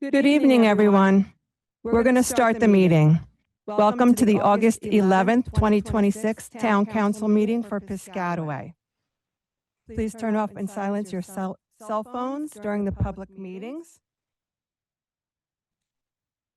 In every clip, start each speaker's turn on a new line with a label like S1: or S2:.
S1: Good evening, everyone. We're going to start the meeting. Welcome to the August 11th, 2026 Town Council meeting for Piscataway. Please turn off and silence your cell phones during the public meetings.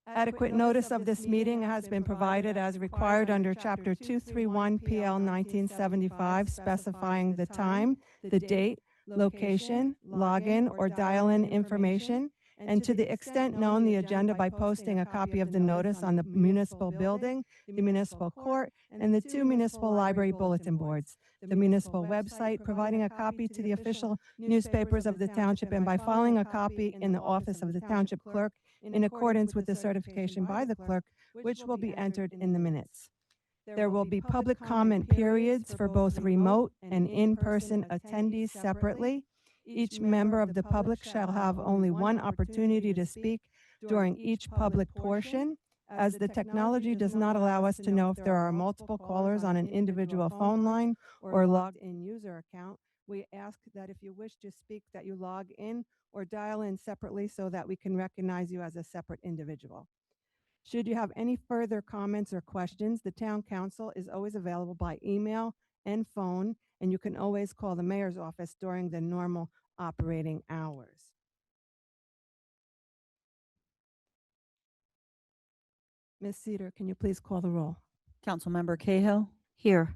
S1: Adequate notice of this meeting has been provided as required under Chapter 231 PL 1975, specifying the time, the date, location, login, or dial-in information, and to the extent known, the agenda by posting a copy of the notice on the municipal building, the municipal court, and the 2 municipal library bulletin boards, the municipal website, providing a copy to the official newspapers of the township, and by filing a copy in the office of the township clerk in accordance with the certification by the clerk, which will be entered in the minutes. There will be public comment periods for both remote and in-person attendees separately. Each member of the public shall have only one opportunity to speak during each public portion. As the technology does not allow us to know if there are multiple callers on an individual phone line or logged-in user account, we ask that if you wish to speak that you log in or dial in separately so that we can recognize you as a separate individual. Should you have any further comments or questions, the town council is always available by email and phone, and you can always call the mayor's office during the normal operating hours. Ms. Cedar, can you please call the roll?
S2: Councilmember Cahill? Here.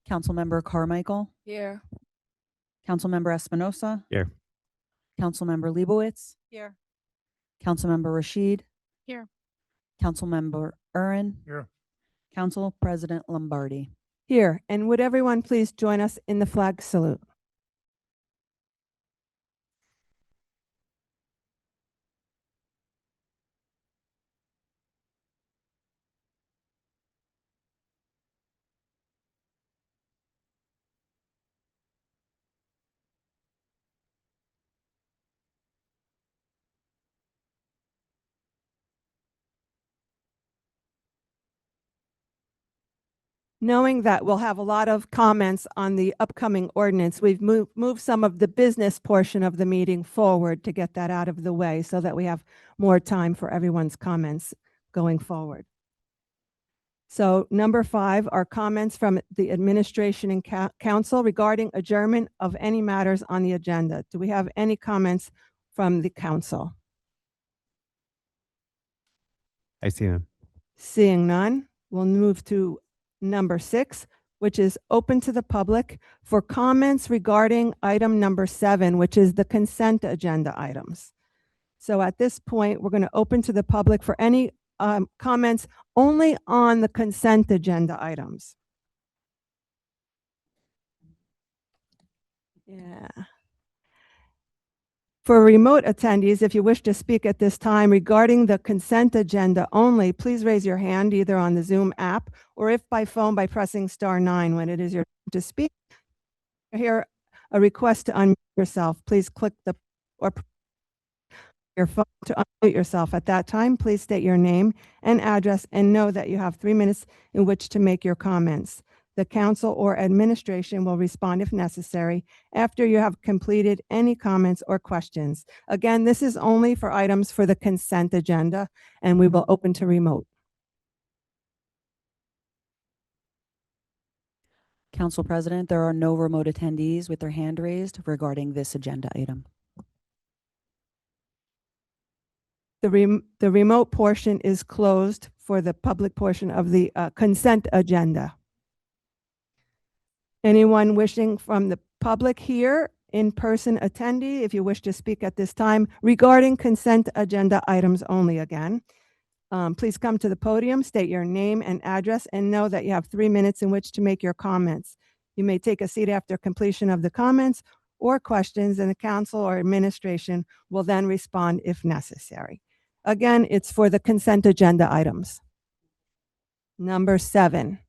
S2: Councilmember Carmichael?
S3: Here.
S2: Councilmember Espinosa?
S4: Here.
S2: Councilmember Leibowitz?
S3: Here.
S2: Councilmember Rashid?
S3: Here.
S2: Councilmember Urin?
S4: Here.
S2: Council President Lombardi?
S1: Here, and would everyone please join us in the flag salute? Knowing that we'll have a lot of comments on the upcoming ordinance, we've moved some of the business portion of the meeting forward to get that out of the way so that we have more time for everyone's comments going forward. So number 5 are comments from the administration and council regarding adjournment of any matters on the agenda. Do we have any comments from the council?
S4: I see them.
S1: Seeing none, we'll move to number 6, which is open to the public for comments regarding item number 7, which is the consent agenda items. So at this point, we're going to open to the public for any comments only on the consent agenda items. Yeah. For remote attendees, if you wish to speak at this time regarding the consent agenda only, please raise your hand either on the Zoom app or if by phone by pressing *9 when it is your turn to speak. Hear a request to unmute yourself. Please click your phone to unmute yourself. At that time, please state your name and address and know that you have 3 minutes in which to make your comments. The council or administration will respond if necessary after you have completed any comments or questions. Again, this is only for items for the consent agenda, and we will open to remote.
S2: Council President, there are no remote attendees with their hand raised regarding this agenda item.
S1: The remote portion is closed for the public portion of the consent agenda. Anyone wishing from the public here, in-person attendee, if you wish to speak at this time regarding consent agenda items only again, please come to the podium, state your name and address, and know that you have 3 minutes in which to make your comments. You may take a seat after completion of the comments or questions, and the council or administration will then respond if necessary. Again, it's for the consent agenda items. Number 7.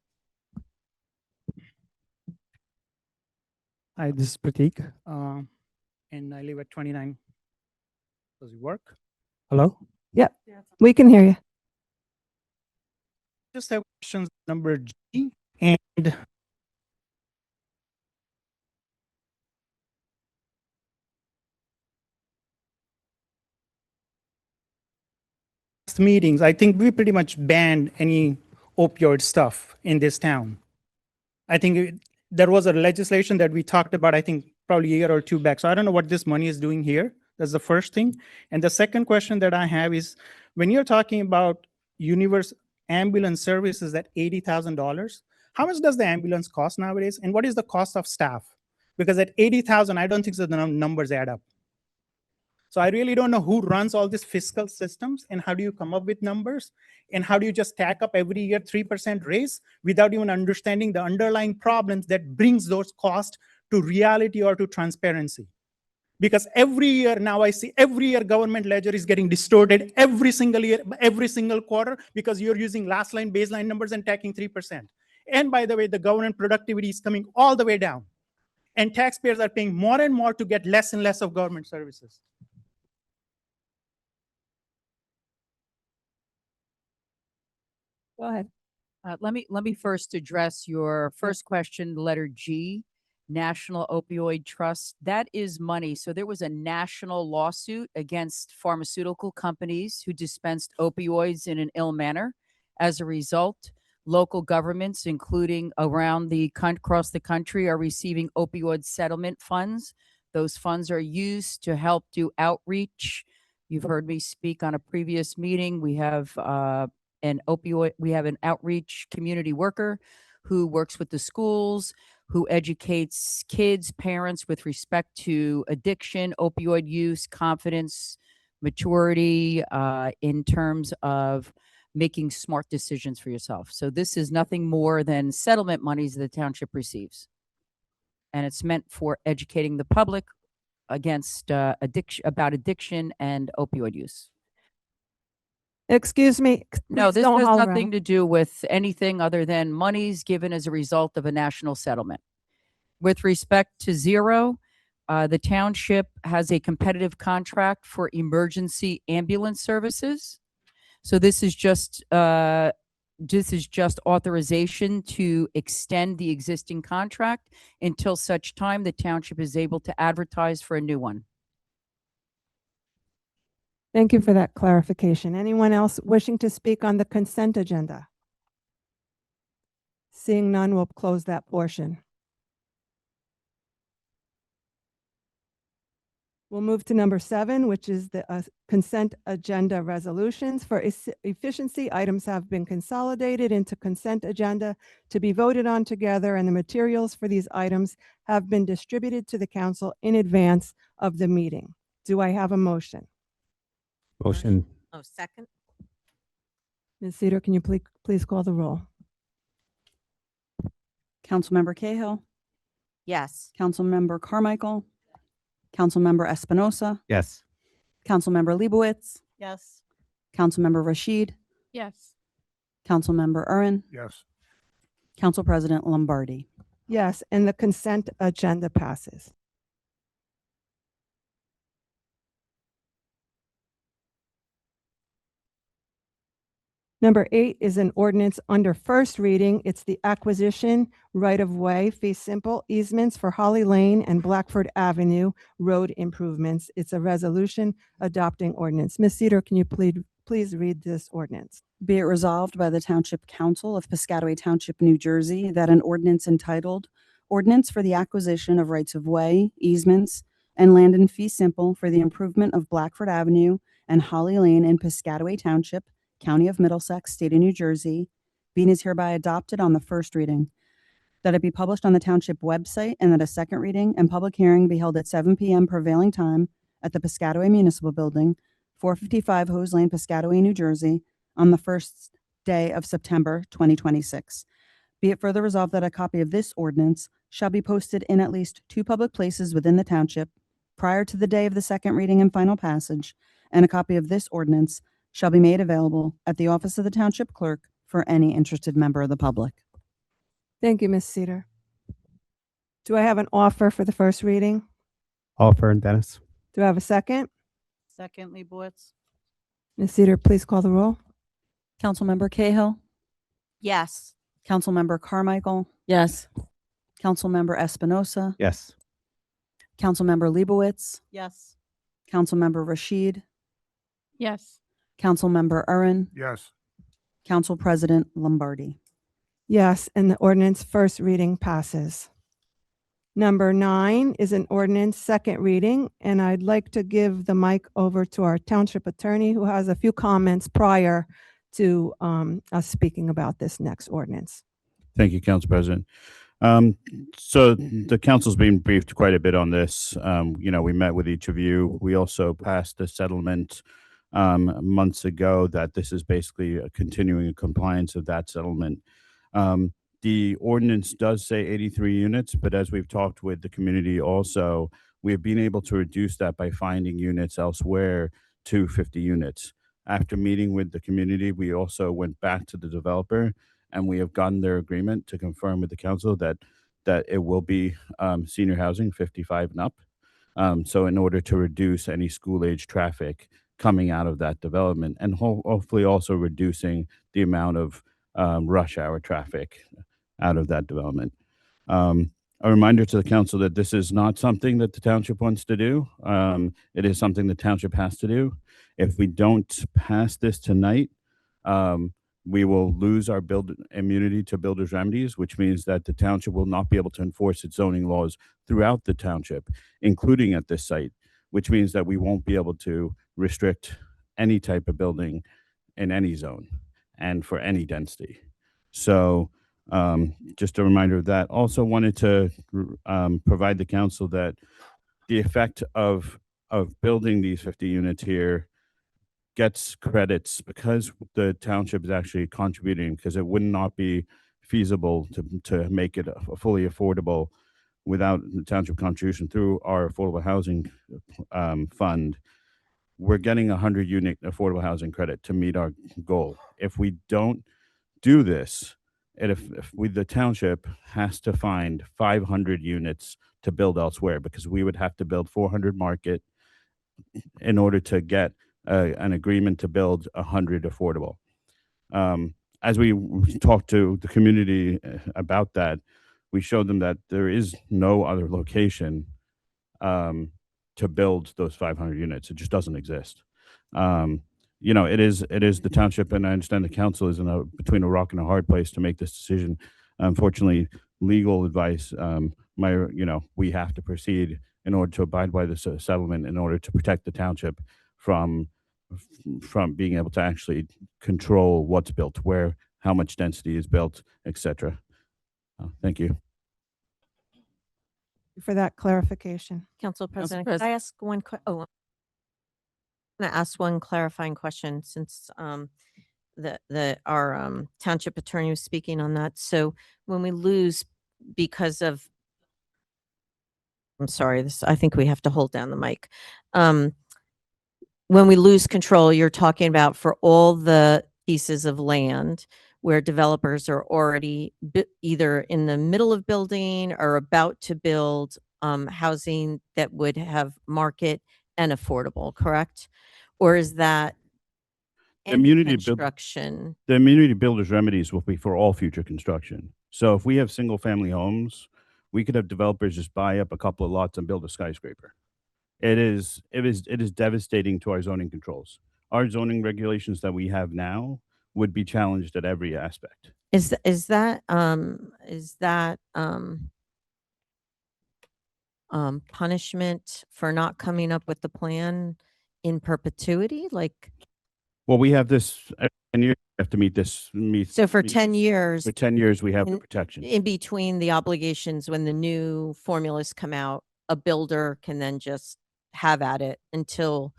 S5: Hi, this is Pratik, and I live at 29. Does it work? Hello?
S1: Yep, we can hear you.
S5: Just have questions number G and last meetings, I think we pretty much banned any opioid stuff in this town. I think there was a legislation that we talked about, I think probably a year or two back. So I don't know what this money is doing here. That's the first thing. And the second question that I have is, when you're talking about universe ambulance services at $80,000, how much does the ambulance cost nowadays? And what is the cost of staff? Because at 80,000, I don't think so the numbers add up. So I really don't know who runs all these fiscal systems and how do you come up with numbers? And how do you just stack up every year 3% raise without even understanding the underlying problems that brings those costs to reality or to transparency? Because every year now I see every year government ledger is getting distorted every single year, every single quarter, because you're using last line baseline numbers and tacking 3%. And by the way, the government productivity is coming all the way down. And taxpayers are paying more and more to get less and less of government services.
S1: Go ahead.
S3: Let me first address your first question, letter G, National Opioid Trust. That is money. So there was a national lawsuit against pharmaceutical companies who dispensed opioids in an ill manner. As a result, local governments, including across the country, are receiving opioid settlement funds. Those funds are used to help do outreach. You've heard me speak on a previous meeting. We have an outreach community worker who works with the schools, who educates kids, parents with respect to addiction, opioid use, confidence, maturity, in terms of making smart decisions for yourself. So this is nothing more than settlement monies the township receives. And it's meant for educating the public against about addiction and opioid use.
S1: Excuse me.
S3: No,
S1: please
S3: this
S1: don't
S3: has
S1: holler.
S3: nothing to do with anything other than monies given as a result of a national settlement. With respect to Zero, the township has a competitive contract for emergency ambulance services. So this is just authorization to extend the existing contract until such time the township is able to advertise for a new one.
S1: Thank you for that clarification. Anyone else wishing to speak on the consent agenda? Seeing none, we'll close that portion. We'll move to number 7, which is the consent agenda resolutions. For efficiency, items have been consolidated into consent agenda to be voted on together, and the materials for these items have been distributed to the council in advance of the meeting. Do I have a motion?
S4: Motion.
S6: Oh, second?
S1: Ms. Cedar, can you please call the roll?
S2: Councilmember Cahill,
S6: Yes.
S2: Councilmember Carmichael, Councilmember Espinosa,
S4: Yes.
S2: Councilmember Leibowitz,
S6: Yes.
S2: Councilmember Rashid,
S6: Yes.
S2: Councilmember Urin,
S5: Yes.
S2: Council President Lombardi.
S1: Yes, and the consent agenda passes. Number 8 is an ordinance under first reading. It's the acquisition right-of-way fee simple easements for Holly Lane and Blackford Avenue road improvements. It's a resolution adopting ordinance. Ms. Cedar, can you please read this ordinance?
S2: Be it resolved by the Township Council of Piscataway Township, New Jersey, that an ordinance entitled Ordinance for the Acquisition of Rights of Way, Easements, and Land in Fee Simple for the Improvement of Blackford Avenue and Holly Lane in Piscataway Township, County of Middlesex, State of New Jersey, being is hereby adopted on the first reading, that it be published on the Township website, and that a second reading and public hearing be held at 7 p.m. prevailing time at the Piscataway Municipal Building, 455 Hose Lane, Piscataway, New Jersey, on the first day of September 2026. Be it further resolved that a copy of this ordinance shall be posted in at least 2 public places within the township prior to the day of the second reading and final passage, and a copy of this ordinance shall be made available at the office of the township clerk for any interested member of the public.
S1: Thank you, Ms. Cedar. Do I have an offer for the first reading?
S4: Offer, Dennis.
S1: Do I have a second?
S6: Second, Leibowitz?
S1: Ms. Cedar, please call the roll.
S2: Councilmember Cahill,
S6: Yes.
S2: Councilmember Carmichael,
S3: Yes.
S2: Councilmember Espinosa,
S4: Yes.
S2: Councilmember Leibowitz,
S6: Yes.
S2: Councilmember Rashid,
S6: Yes.
S2: Councilmember Urban,
S7: Yes.
S2: Council President Lombardi.
S1: Yes, and the ordinance first reading passes. Number 9 is an ordinance second reading, and I'd like to give the mic over to our township attorney who has a few comments prior to us speaking about this next ordinance.
S8: Thank you, Council President. So the council's been briefed quite a bit on this. We met with each of you. We also passed a settlement months ago that this is basically a continuing compliance of that settlement. The ordinance does say 83 units, but as we've talked with the community also, we have been able to reduce that by finding units elsewhere to 50 units. After meeting with the community, we also went back to the developer and we have gotten their agreement to confirm with the council that it will be senior housing 55 and up. So in order to reduce any school age traffic coming out of that development and hopefully also reducing the amount of rush hour traffic out of that development. A reminder to the council that this is not something that the township wants to do. It is something the township has to do. If we don't pass this tonight, we will lose our immunity to builder's remedies, which means that the township will not be able to enforce its zoning laws throughout the township, including at this site, which means that we won't be able to restrict any type of building in any zone and for any density. So just a reminder of that. Also wanted to provide the council that the effect of building these 50 units here gets credits because the township is actually contributing, because it would not be feasible to make it fully affordable without the township contribution through our affordable housing fund. We're getting 100 unit affordable housing credit to meet our goal. If we don't do this, and if the township has to find 500 units to build elsewhere, because we would have to build 400 Market in order to get an agreement to build 100 affordable. As we talked to the community about that, we showed them that there is no other location to build those 500 units. It just doesn't exist. It is the township, and I understand the council is between a rock and a hard place to make this decision. Unfortunately, legal advice, we have to proceed in order to abide by this settlement in order to protect the township from being able to actually control what's built, how much density is built, etc. Thank you.
S1: For that clarification.
S6: Council President, could
S3: President.
S6: I ask one I'm going to ask one clarifying question since our township attorney was speaking on that. So when we lose because of, I'm sorry, I think we have to hold down the mic. When we lose control, you're talking about for all the pieces of land where developers are already either in the middle of building or about to build housing that would have market and affordable, correct? Or is that
S8: Immunity
S6: construction?
S8: The immunity builders remedies will be for all future construction. So if we have single family homes, we could have developers just buy up a couple of lots and build a skyscraper. It is devastating to our zoning controls. Our zoning regulations that we have now would be challenged at every aspect.
S6: Is that punishment for not coming up with the plan in perpetuity? Like,
S8: Well, we have this, and you have to meet.
S6: so for 10 years,
S8: For 10 years, we have the
S6: in-
S8: protection.
S6: in between the obligations, when the new formulas come out, a builder can then just have at it until,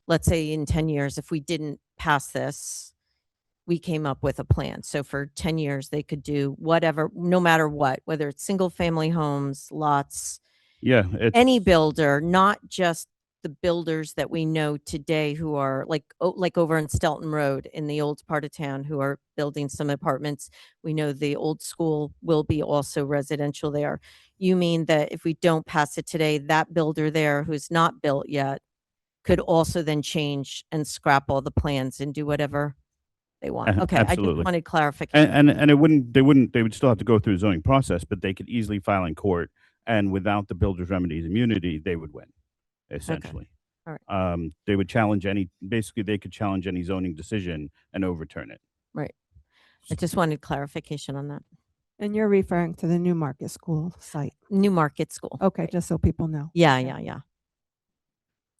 S6: let's say in 10 years, if we didn't pass this, we came up with a plan. So for 10 years, they could do whatever, no matter what, whether it's single family homes, lots,
S8: Yeah,
S6: any builder, not just the builders that we know today who are like over on Stelton Road in the old part of town who are building some apartments. We know the old school will be also residential there. You mean that if we don't pass it today, that builder there who's not built yet could also then change and scrap all the plans and do whatever they want? Okay, I
S8: absolutely.
S6: just wanted clarification.
S8: and they would still have to go through the zoning process, but they could easily file in court, and without the builder's remedies immunity, they would win, essentially.
S6: All right.
S8: They would challenge basically they could challenge any zoning decision and overturn it.
S6: Right. I just wanted clarification on that.
S1: And you're referring to the New Market School site.
S6: New Market School.
S1: Okay,
S6: Right.
S1: just so people know.
S6: Yeah,
S1: Okay.
S6: yeah.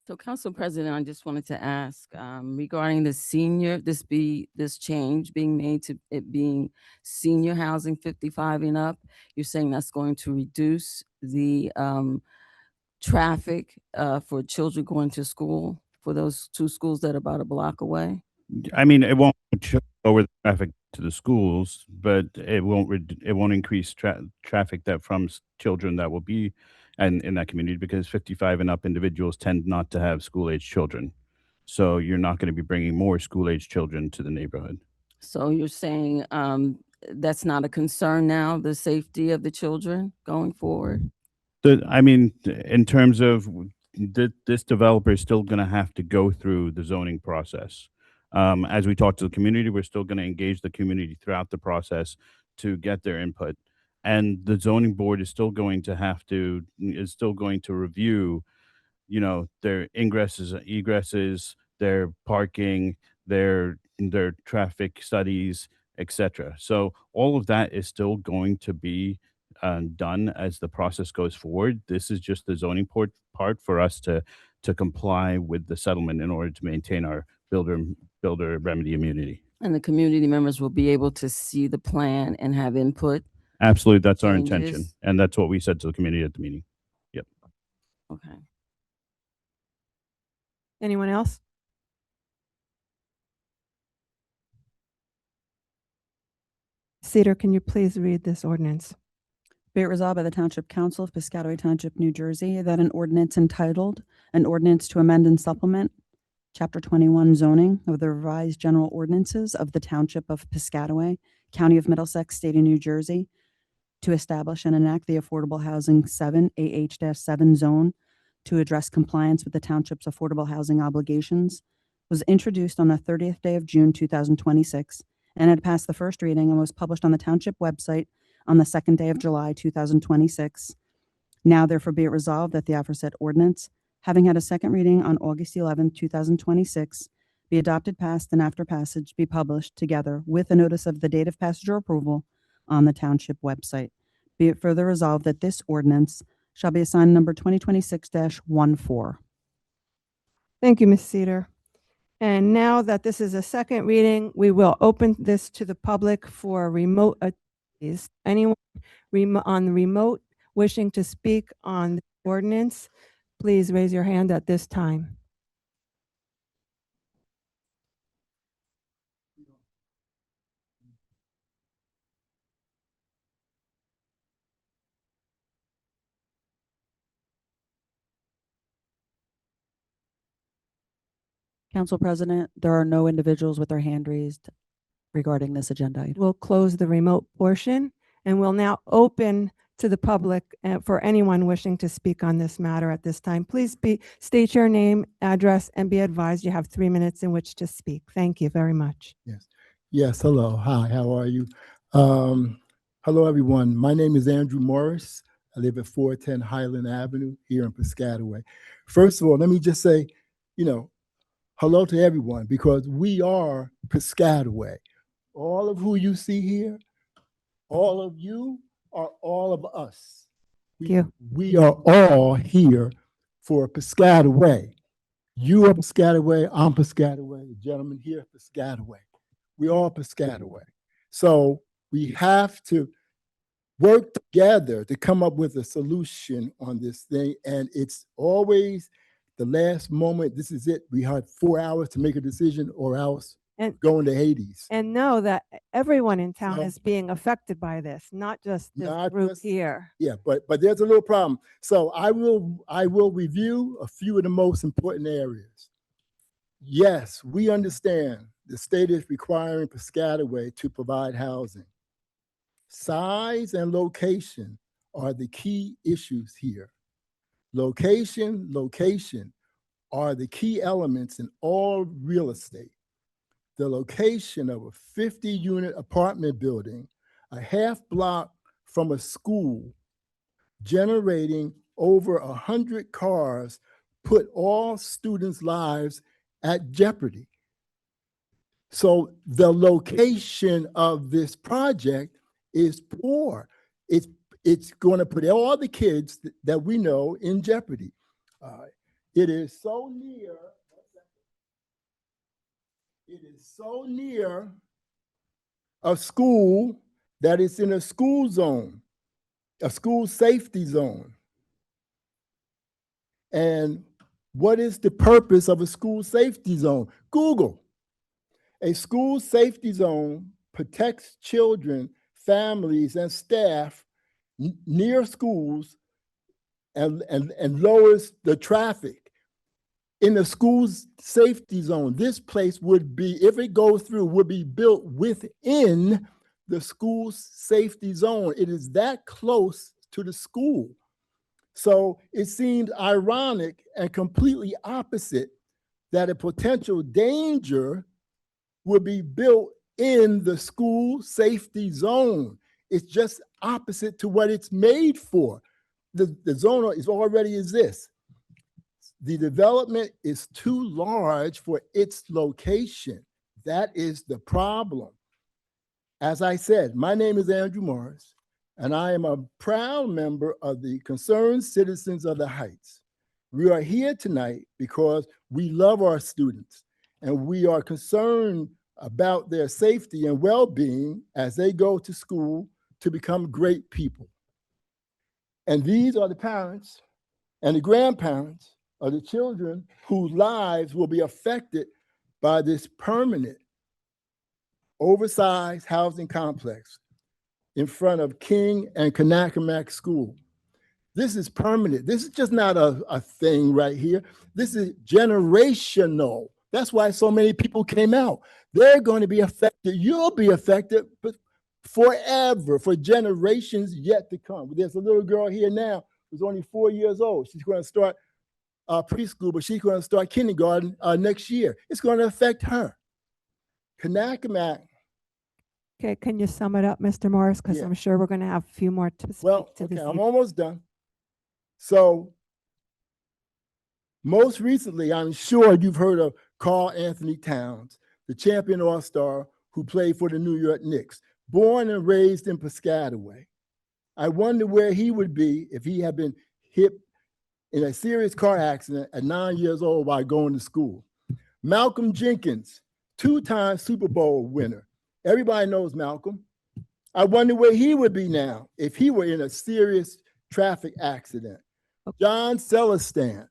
S7: So, Council President, I just wanted to ask regarding the senior, this change being made to it being senior housing 55 and up. You're saying that's going to reduce the traffic for children going to school for those two schools that are about a block away?
S8: I mean, it won't lower the traffic to the schools, but it won't increase traffic that from children that will be in that community, because 55 and up individuals tend not to have school age children. So you're not going to be bringing more school age children to the neighborhood.
S7: So you're saying that's not a concern now, the safety of the children going forward?
S8: I mean, in terms of this developer is still going to have to go through the zoning process. As we talk to the community, we're still going to engage the community throughout the process to get their input. And the zoning board is still going to review, their ingresses, egresses, their parking, their traffic studies, etc. So all of that is still going to be done as the process goes forward. This is just the zoning part for us to comply with the settlement in order to maintain our builder remedy immunity.
S7: And the community members will be able to see the plan and have input?
S8: Absolutely, that's our intention,
S7: Changes.
S8: and that's what we said to the community at the meeting. Yep.
S7: Okay.
S1: Anyone else? Cedar, can you please read this ordinance?
S2: Be it resolved by the Township Council of Piscataway Township, New Jersey, that an ordinance entitled, "An Ordinance to Amend and Supplement Chapter 21 Zoning of the Revised General Ordinances of the Township of Piscataway, County of Middlesex, State of New Jersey, to establish and enact the Affordable Housing 7 AH-7 zone to address compliance with the township's affordable housing obligations," was introduced on the 30th day of June 2026 and had passed the first reading and was published on the township website on the second day of July 2026. Now therefore be it resolved that the aforesaid ordinance, having had a second reading on August 11, 2026, be adopted, passed, and after passage be published together with a notice of the date of passage or approval on the township website. Be it further resolved that this ordinance shall be assigned number 2026-14.
S1: Thank you, Ms. Cedar. And now that this is a second reading, we will open this to the public for remote attendees. Anyone on the remote wishing to speak on the ordinance, please raise your hand at this time.
S2: Council President, there are no individuals with their hand raised regarding this agenda item.
S1: We'll close the remote portion and we'll now open to the public for anyone wishing to speak on this matter at this time. Please state your name, address, and be advised you have 3 minutes in which to speak. Thank you very much.
S9: Yes, hello. Hi, how are you? Hello, everyone. My name is Andrew Morris. I live at 410 Highland Avenue here in Piscataway. First of all, let me just say, hello to everyone, because we are Piscataway. All of who you see here, all of you are all of us. We are all here for Piscataway. You are Piscataway, I'm Piscataway, the gentleman here Piscataway. We all Piscataway. So we have to work together to come up with a solution on this thing. And it's always the last moment. This is it. We had 4 hours to make a decision, or else going to Hades.
S1: And know that everyone in town is being affected by this, not just this group here.
S9: Yeah, but there's a little problem. So I will review a few of the most important areas. Yes, we understand the state is requiring Piscataway to provide housing. Size and location are the key issues here. Location are the key elements in all real estate. The location of a 50-unit apartment building, a half block from a school, generating over 100 cars put all students' lives at jeopardy. So the location of this project is poor. It's going to put all the kids that we know in jeopardy. It is so near. It is so near a school that it's in a school zone, a school safety zone. And what is the purpose of a school safety zone? Google. A school safety zone protects children, families, and staff near schools and lowers the traffic. In the school's safety zone, this place would be, if it goes through, would be built within the school's safety zone. It is that close to the school. So it seems ironic and completely opposite that a potential danger would be built in the school safety zone. It's just opposite to what it's made for. The zone is already exists. The development is too large for its location. That is the problem. As I said, my name is Andrew Morris, and I am a proud member of the Concerned Citizens of the Heights. We are here tonight because we love our students, and we are concerned about their safety and well-being as they go to school to become great people. And these are the parents and the grandparents of the children whose lives will be affected by this permanent, oversized housing complex in front of King and Kanakamak School. This is permanent. This is just not a thing right here. This is generational. That's why so many people came out. They're going to be affected. You'll be affected, but forever, for generations yet to come. There's a little girl here now who's only 4 years old. She's going to start preschool, but she's going to start kindergarten next year. It's going to affect her. Kanakamak.
S1: Okay, can you sum it up, Mr. Morris? Because
S9: Yeah.
S1: I'm sure we're going to have a few more to speak
S9: Well,
S1: to
S9: okay,
S1: this.
S9: I'm almost done. So most recently, I'm sure you've heard of Karl Anthony Towns, the champion all-star who played for the New York Knicks, born and raised in Piscataway. I wonder where he would be if he had been hit in a serious car accident at 9 years old while going to school. Malcolm Jenkins, two-time Super Bowl winner. Everybody knows Malcolm. I wonder where he would be now if he were in a serious traffic accident. John Celestin,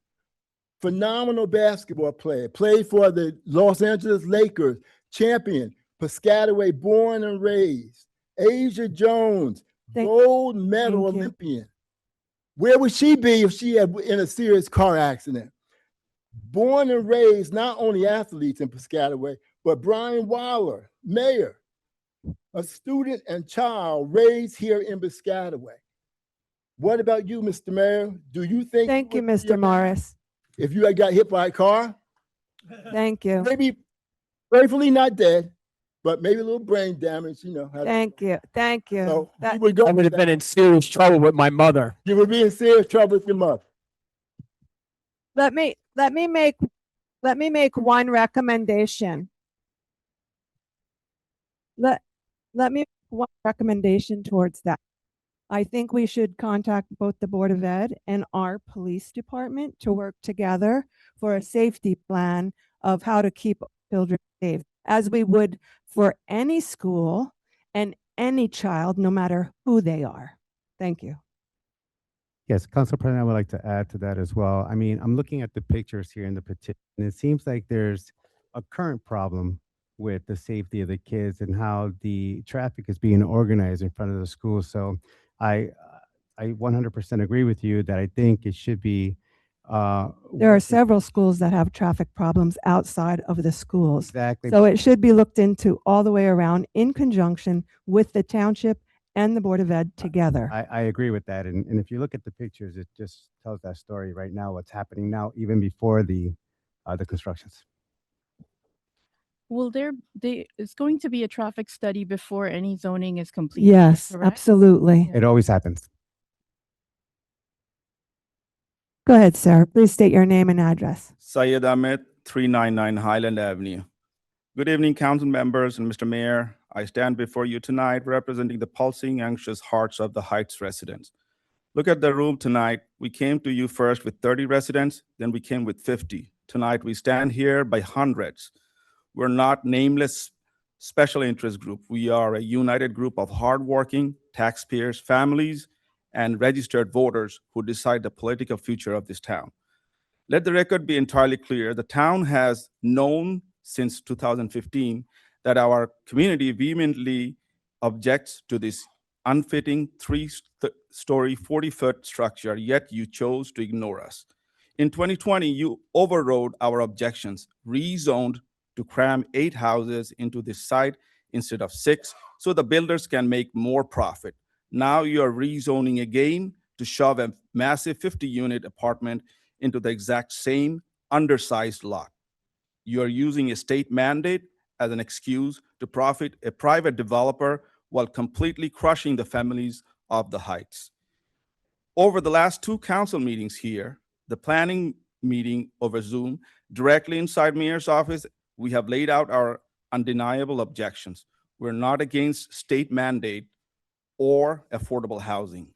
S9: phenomenal basketball player, played for the Los Angeles Lakers, champion, Piscataway, born and raised. Asia Jones, gold medal
S1: thank you.
S9: Olympian. Where would she be if she had in a serious car accident? Born and raised, not only athletes in Piscataway, but Brian Weiler, mayor, a student and child raised here in Piscataway. What about you, Mr. Mayor? Do you think?
S1: Thank you,
S9: would be
S1: Mr. Morris.
S9: If you had got hit by a car,
S1: Thank you.
S9: maybe gratefully not dead, but maybe a little brain damage, you know.
S1: Thank you. Thank you.
S9: So
S1: That-
S9: you would go.
S10: I would have been in serious trouble with my mother.
S9: You would be in serious trouble with your mother.
S1: Let me make one recommendation. Let me make one recommendation towards that. I think we should contact both the Board of Ed and our police department to work together for a safety plan of how to keep children safe, as we would for any school and any child, no matter who they are. Thank you.
S4: Yes, Council President, I would like to add to that as well. I mean, I'm looking at the pictures here in the petition, and it seems like there's a current problem with the safety of the kids and how the traffic is being organized in front of the school. So I 100% agree with you that I think it should be.
S1: There are
S4: working-
S1: several schools that have traffic problems outside of the schools.
S4: Exactly.
S1: So it should be looked into all the way around in conjunction with the township and the Board of Ed together.
S4: I agree with that. And if you look at the pictures, it just tells that story right now, what's happening now, even before the constructions.
S11: Will it's going to be a traffic study before any zoning is completed?
S1: Yes,
S11: correct?
S1: absolutely.
S4: It always happens.
S1: Go ahead, sir. Please state your name and address.
S12: Syed Ahmed, 399 Highland Avenue. Good evening, council members and Mr. Mayor. I stand before you tonight representing the pulsing, anxious hearts of the Heights residents. Look at the room tonight. We came to you first with 30 residents, then we came with 50. Tonight, we stand here by hundreds. We're not nameless special interest group. We are a united group of hardworking taxpayers, families, and registered voters who decide the political future of this town. Let the record be entirely clear. The town has known since 2015 that our community vehemently objects to this unfitting three-story, 40-foot structure, yet you chose to ignore us. In 2020, you overrode our objections, rezoned to cram 8 houses into this site instead of 6, so the builders can make more profit. Now you are rezoning again to shove a massive 50-unit apartment into the exact same undersized lot. You are using a state mandate as an excuse to profit a private developer while completely crushing the families of the Heights. Over the last 2 council meetings here, the planning meeting over Zoom, directly inside Mayor's office, we have laid out our undeniable objections. We're not against state mandate or affordable housing.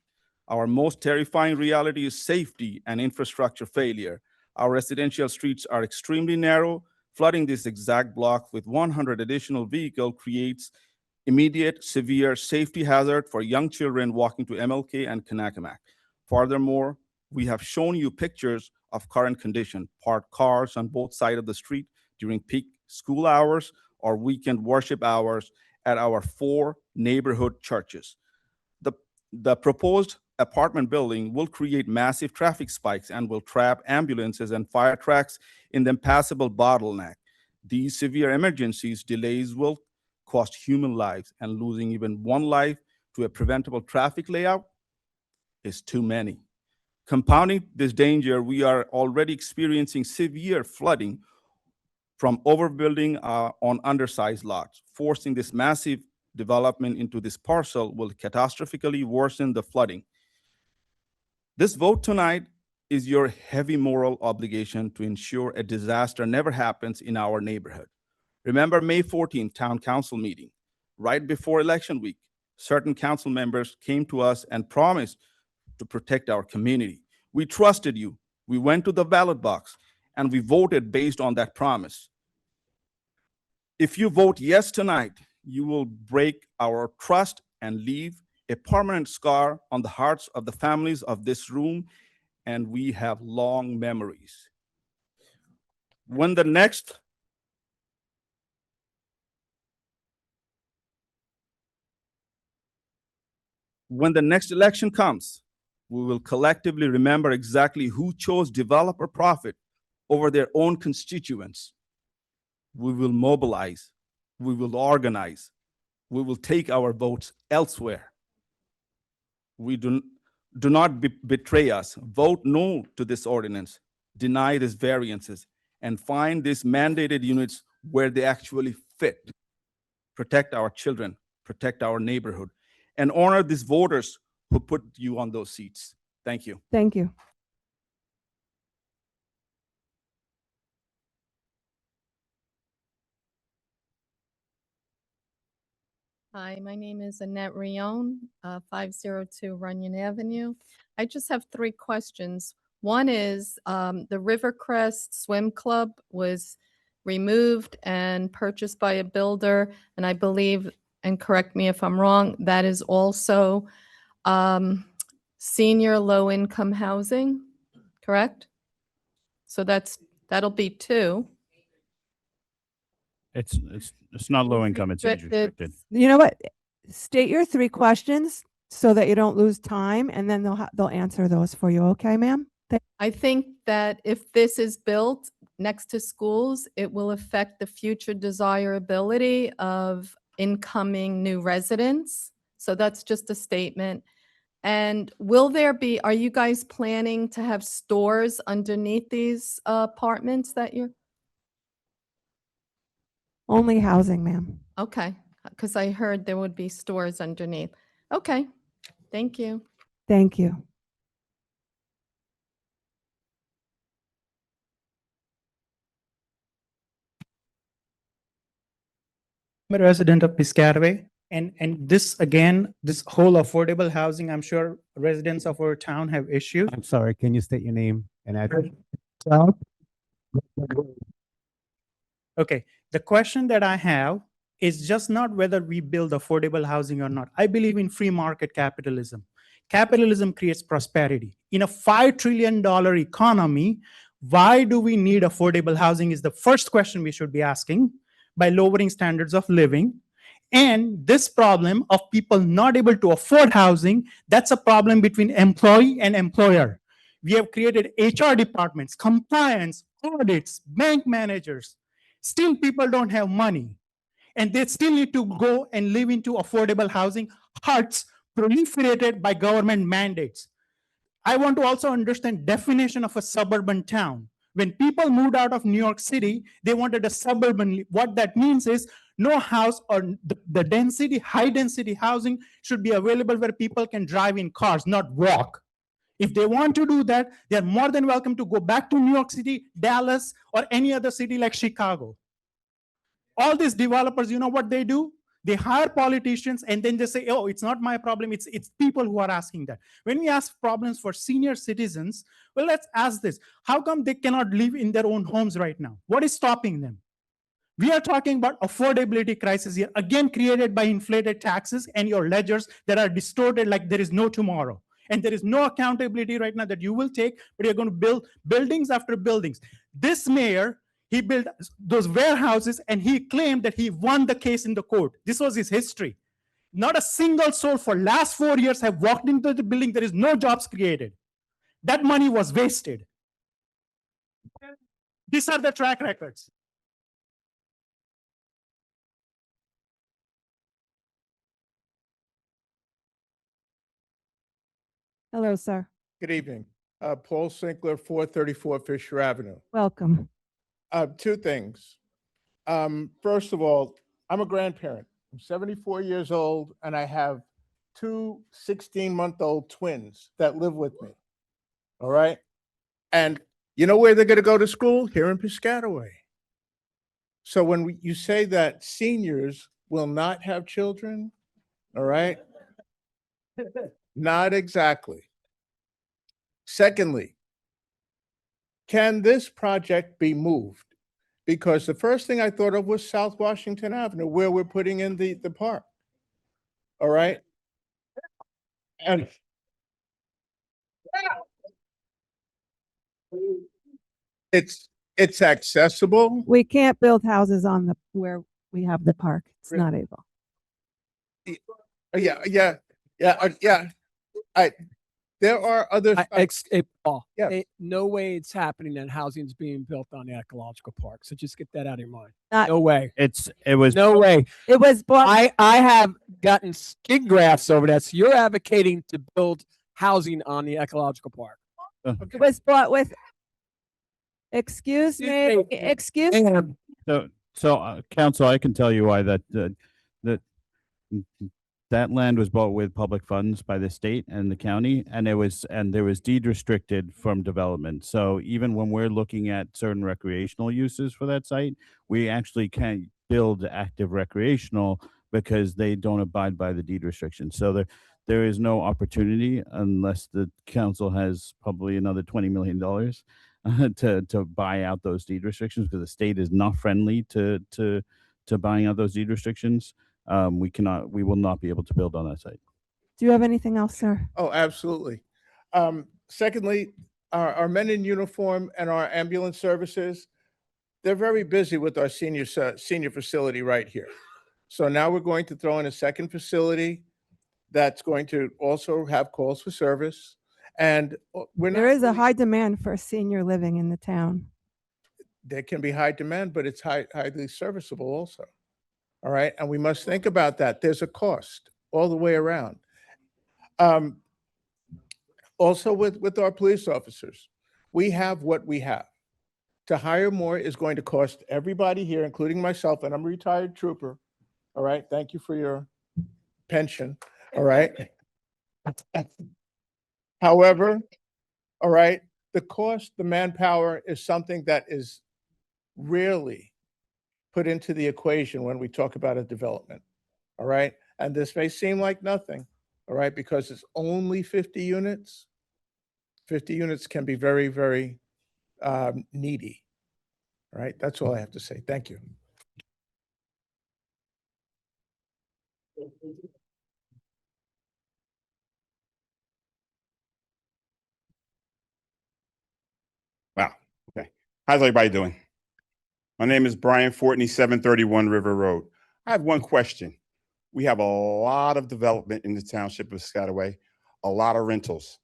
S12: Our most terrifying reality is safety and infrastructure failure. Our residential streets are extremely narrow. Flooding this exact block with 100 additional vehicles creates immediate severe safety hazard for young children walking to MLK and Kanakamak. Furthermore, we have shown you pictures of current condition, parked cars on both sides of the street during peak school hours or weekend worship hours at our 4 neighborhood churches. The proposed apartment building will create massive traffic spikes and will trap ambulances and fire trucks in the impassable bottleneck. These severe emergencies delays will cost human lives, and losing even one life to a preventable traffic layout is too many. Compounding this danger, we are already experiencing severe flooding from overbuilding on undersized lots. Forcing this massive development into this parcel will catastrophically worsen the flooding. This vote tonight is your heavy moral obligation to ensure a disaster never happens in our neighborhood. Remember May 14th town council meeting. Right before election week, certain council members came to us and promised to protect our community. We trusted you. We went to the ballot box and we voted based on that promise. If you vote yes tonight, you will break our trust and leave a permanent scar on the hearts of the families of this room, and we have long memories. When the next election comes, we will collectively remember exactly who chose developer profit over their own constituents. We will mobilize, we will organize, we will take our votes elsewhere. We do not betray us. Vote no to this ordinance, deny these variances, and find these mandated units where they actually fit. Protect our children, protect our neighborhood, and honor these voters who put you on those seats. Thank you.
S1: Thank you.
S11: Hi, my name is Annette Rion, 502 Runyon Avenue. I just have 3 questions. One is the Rivercrest Swim Club was removed and purchased by a builder, and I believe, and correct me if I'm wrong, that is also senior low-income housing, correct? So that'll be 2.
S8: It's not low income, it's age restricted.
S1: You know what? State your 3 questions so that you don't lose time, and then they'll answer those for you. Okay, ma'am?
S11: I think that if this is built next to schools, it will affect the future desirability of incoming new residents. So that's just a statement. And are you guys planning to have stores underneath these apartments that you're?
S1: Only housing, ma'am.
S11: Okay, because I heard there would be stores underneath. Okay, thank you.
S1: Thank you.
S5: I'm a resident of Piscataway, and this again, this whole affordable housing, I'm sure residents of our town have issues.
S4: I'm sorry, can you state your name and address?
S5: Okay, the question that I have is just not whether we build affordable housing or not. I believe in free market capitalism. Capitalism creates prosperity. In a $5 trillion economy, why do we need affordable housing is the first question we should be asking by lowering standards of living. And this problem of people not able to afford housing, that's a problem between employee and employer. We have created HR departments, compliance, audits, bank managers. Still, people don't have money. And they still need to go and live into affordable housing, huts proliferated by government mandates. I want to also understand definition of a suburban town. When people moved out of New York City, they wanted a suburban. What that means is no house or the density, high density housing should be available where people can drive in cars, not walk. If they want to do that, they're more than welcome to go back to New York City, Dallas, or any other city like Chicago. All these developers, you know what they do? They hire politicians and then they say, oh, it's not my problem. It's people who are asking that. When we ask problems for senior citizens, well, let's ask this. How come they cannot live in their own homes right now? What is stopping them? We are talking about affordability crisis here, again created by inflated taxes and your ledgers that are distorted like there is no tomorrow. And there is no accountability right now that you will take, but you're going to build buildings after buildings. This mayor, he built those warehouses and he claimed that he won the case in the court. This was his history. Not a single soul for last 4 years have walked into the building. There is no jobs created. That money was wasted. These are the track records.
S1: Hello, sir.
S13: Good evening. Paul Sinkler, 434 Fisher Avenue.
S1: Welcome.
S13: Two things. First of all, I'm a grandparent. I'm 74 years old, and I have two 16-month-old twins that live with me. All right? And you know where they're going to go to school? Here in Piscataway. So when you say that seniors will not have children, all right? Not exactly. Secondly, can this project be moved? Because the first thing I thought of was South Washington Avenue, where we're putting in the park. All right? And it's accessible.
S1: We can't build houses on the, where we have the park. It's
S13: Really?
S1: not able.
S13: Yeah. There are other sites.
S10: Paul,
S13: Yes.
S10: no way it's happening that housing's being built on the ecological park. So just get that out of your mind.
S1: Not-
S10: No way.
S8: It was
S10: No way.
S1: It was bought.
S10: I have gotten skin grafts over that. So you're advocating to build housing on the ecological park.
S1: It was bought with. Excuse me.
S10: me.
S1: Excuse.
S10: Ma'am,
S8: council, I can tell you why that land was bought with public funds by the state and the county, and there was deed restricted from development. So even when we're looking at certain recreational uses for that site, we actually can't build active recreational because they don't abide by the deed restrictions. So there is no opportunity unless the council has probably another $20 million to buy out those deed restrictions, because the state is not friendly to buying out those deed restrictions. We will not be able to build on that site.
S1: Do you have anything else, sir?
S13: Oh, absolutely. Secondly, our men in uniform and our ambulance services, they're very busy with our senior facility right here. So now we're going to throw in a second facility that's going to also have calls for service. And
S1: There is a high demand for senior living in the town.
S13: There can be high demand, but it's highly serviceable also. All right. And we must think about that. There's a cost all the way around. Also with our police officers, we have what we have. To hire more is going to cost everybody here, including myself, and I'm a retired trooper. All right. Thank you for your pension. All right. However, all right, the cost, the manpower is something that is rarely put into the equation when we talk about a development. All right. And this may seem like nothing, all right, because it's only 50 units. 50 units can be very, very needy. All right. That's all I have to say. Thank you.
S14: Wow. Okay. How's everybody doing? My name is Brian Fortney, 731 River Road. I have one question. We have a lot of development in the township of Piscataway, a lot of rentals.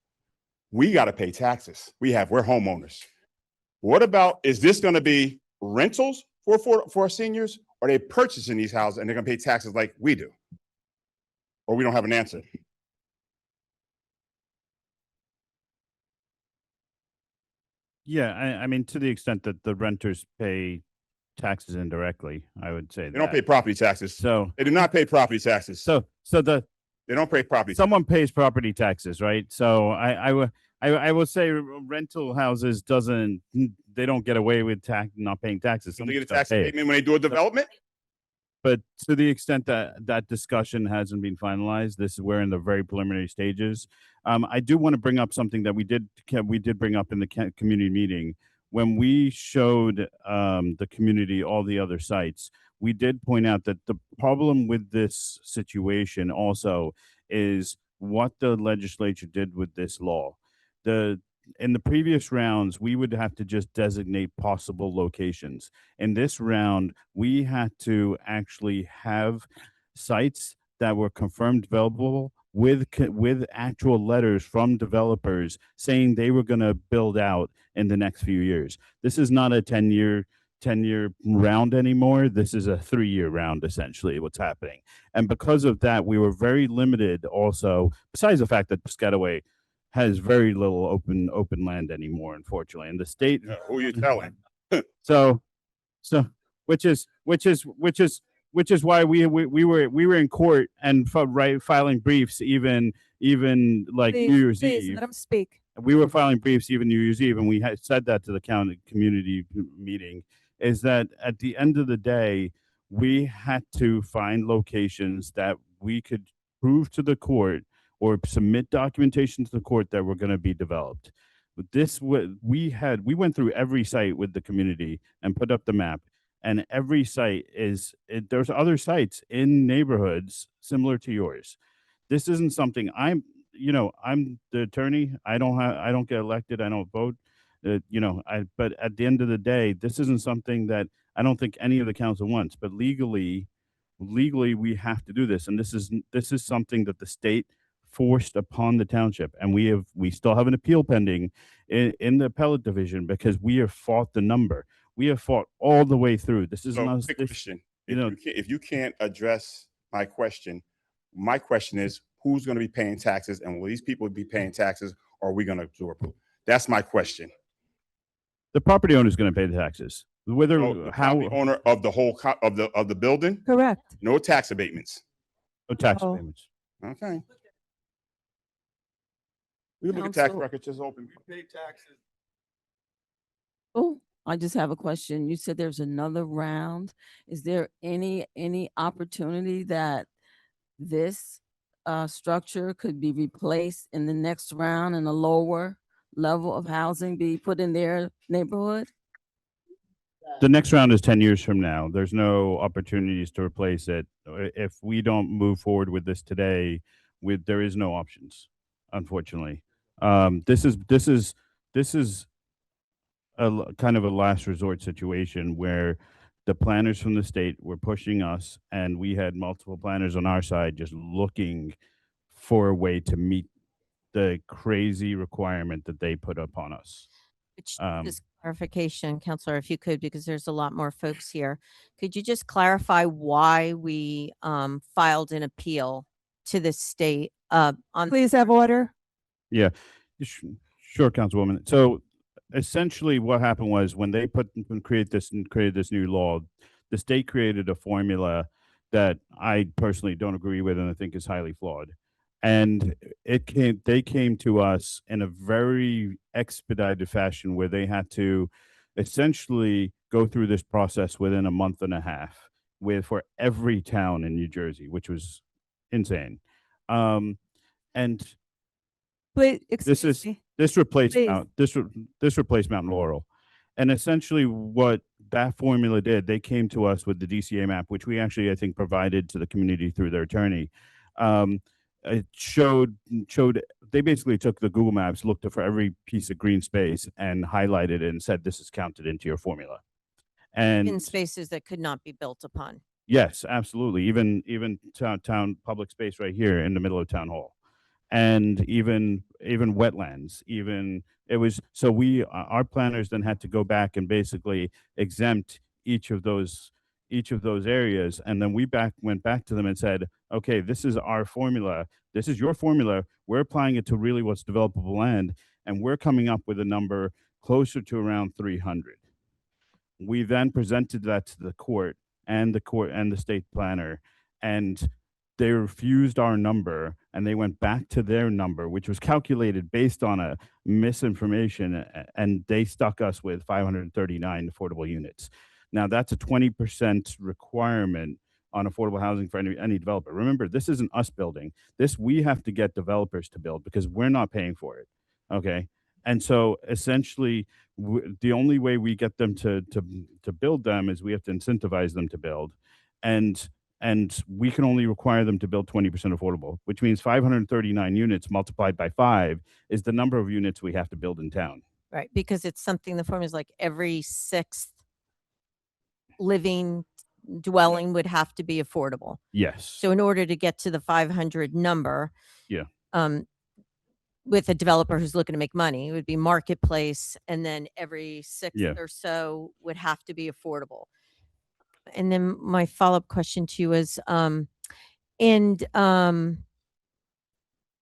S14: We got to pay taxes. We're homeowners. What about, is this going to be rentals for our seniors? Or are they purchasing these houses and they're going to pay taxes like we do? Or we don't have an answer?
S8: Yeah, I mean, to the extent that the renters pay taxes indirectly, I would say
S14: They don't pay property taxes.
S8: So
S14: They do not pay property taxes. They don't pay property.
S8: someone pays property taxes, right? So I will say rental houses they don't get away with not paying taxes.
S14: They get a
S8: Someone's gotta
S14: tax
S8: pay it.
S14: abatement when they do a development?
S8: But to the extent that that discussion hasn't been finalized, we're in the very preliminary stages. I do want to bring up something that we did bring up in the community meeting when we showed the community all the other sites. We did point out that the problem with this situation also is what the legislature did with this law. In the previous rounds, we would have to just designate possible locations. In this round, we had to actually have sites that were confirmed developable with actual letters from developers saying they were going to build out in the next few years. This is not a 10-year round anymore. This is a 3-year round, essentially, what's happening. And because of that, we were very limited also, besides the fact that Piscataway has very little open land anymore, unfortunately. And the state
S14: Who are you telling?
S8: so which is why we were in court and filing briefs even like New Year's Eve.
S1: Let him speak.
S8: We were filing briefs even New Year's Eve, and we had said that to the community meeting, is that at the end of the day, we had to find locations that we could prove to the court or submit documentation to the court that were going to be developed. But we went through every site with the community and put up the map, and every site there's other sites in neighborhoods similar to yours. This isn't something I'm the attorney. I don't get elected. I don't vote. But at the end of the day, this isn't something that I don't think any of the council wants. But legally, we have to do this, and this is something that the state forced upon the township, and we still have an appeal pending in the appellate division because we have fought the number. We have fought all the way through. This is not
S14: Big question. If you can't address my question is who's going to be paying taxes, and will these people be paying taxes, or are we going to absorb them? That's my question.
S8: The property owner is going to pay the taxes. Whether
S14: The property owner of the whole of the building,
S1: Correct.
S14: no tax abatements.
S8: no tax
S1: Oh.
S8: payments.
S14: Okay. We can look at tax
S7: Counsel-
S14: records just open. We pay taxes.
S7: Oh, I just have a question. You said there's another round. Is there any opportunity that this structure could be replaced in the next round and a lower level of housing be put in their neighborhood?
S8: The next round is 10 years from now. There's no opportunities to replace it. If we don't move forward with this today, there is no options, unfortunately. This is kind of a last resort situation where the planners from the state were pushing us, and we had multiple planners on our side just looking for a way to meet the crazy requirement that they put upon us.
S6: Just clarification, Counselor, if you could, because there's a lot more folks here. Could you just clarify why we filed an appeal to the state on
S1: Please have order.
S8: Yeah, sure, Councilwoman. So essentially what happened was when they created this new law, the state created a formula that I personally don't agree with and I think is highly flawed. And they came to us in a very expedited fashion where they had to essentially go through this process within a month and a half for every town in New Jersey, which was insane. And
S1: Please,
S8: this
S1: excuse
S8: is
S1: me.
S8: this replaced
S1: Please.
S8: this replaced Mount Laurel. And essentially what that formula did, they came to us with the DCA map, which we actually, I think, provided to the community through their attorney. It showed they basically took the Google Maps, looked for every piece of green space and highlighted it and said, this is counted into your formula.
S6: In
S8: And
S6: spaces that could not be built upon.
S8: yes, absolutely. Even town public space right here in the middle of town hall, and even wetlands. Even it was so our planners then had to go back and basically exempt each of those areas, and then we went back to them and said, okay, this is our formula. This is your formula. We're applying it to really what's developable land, and we're coming up with a number closer to around 300. We then presented that to the court and the state planner, and they refused our number, and they went back to their number, which was calculated based on a misinformation, and they stuck us with 539 affordable units. Now that's a 20% requirement on affordable housing for any developer. Remember, this isn't us building. This we have to get developers to build because we're not paying for it. Okay. And so essentially, the only way we get them to build them is we have to incentivize them to build, and we can only require them to build 20% affordable, which means 539 units multiplied by 5 is the number of units we have to build in town.
S6: Right, because it's something, the formula is like every 6th living dwelling would have to be affordable.
S8: Yes.
S6: So in order to get to the 500 number,
S8: yeah,
S6: with a developer who's looking to make money, it would be marketplace, and then every 6th or so would have to be affordable. And then my follow-up question to you is, when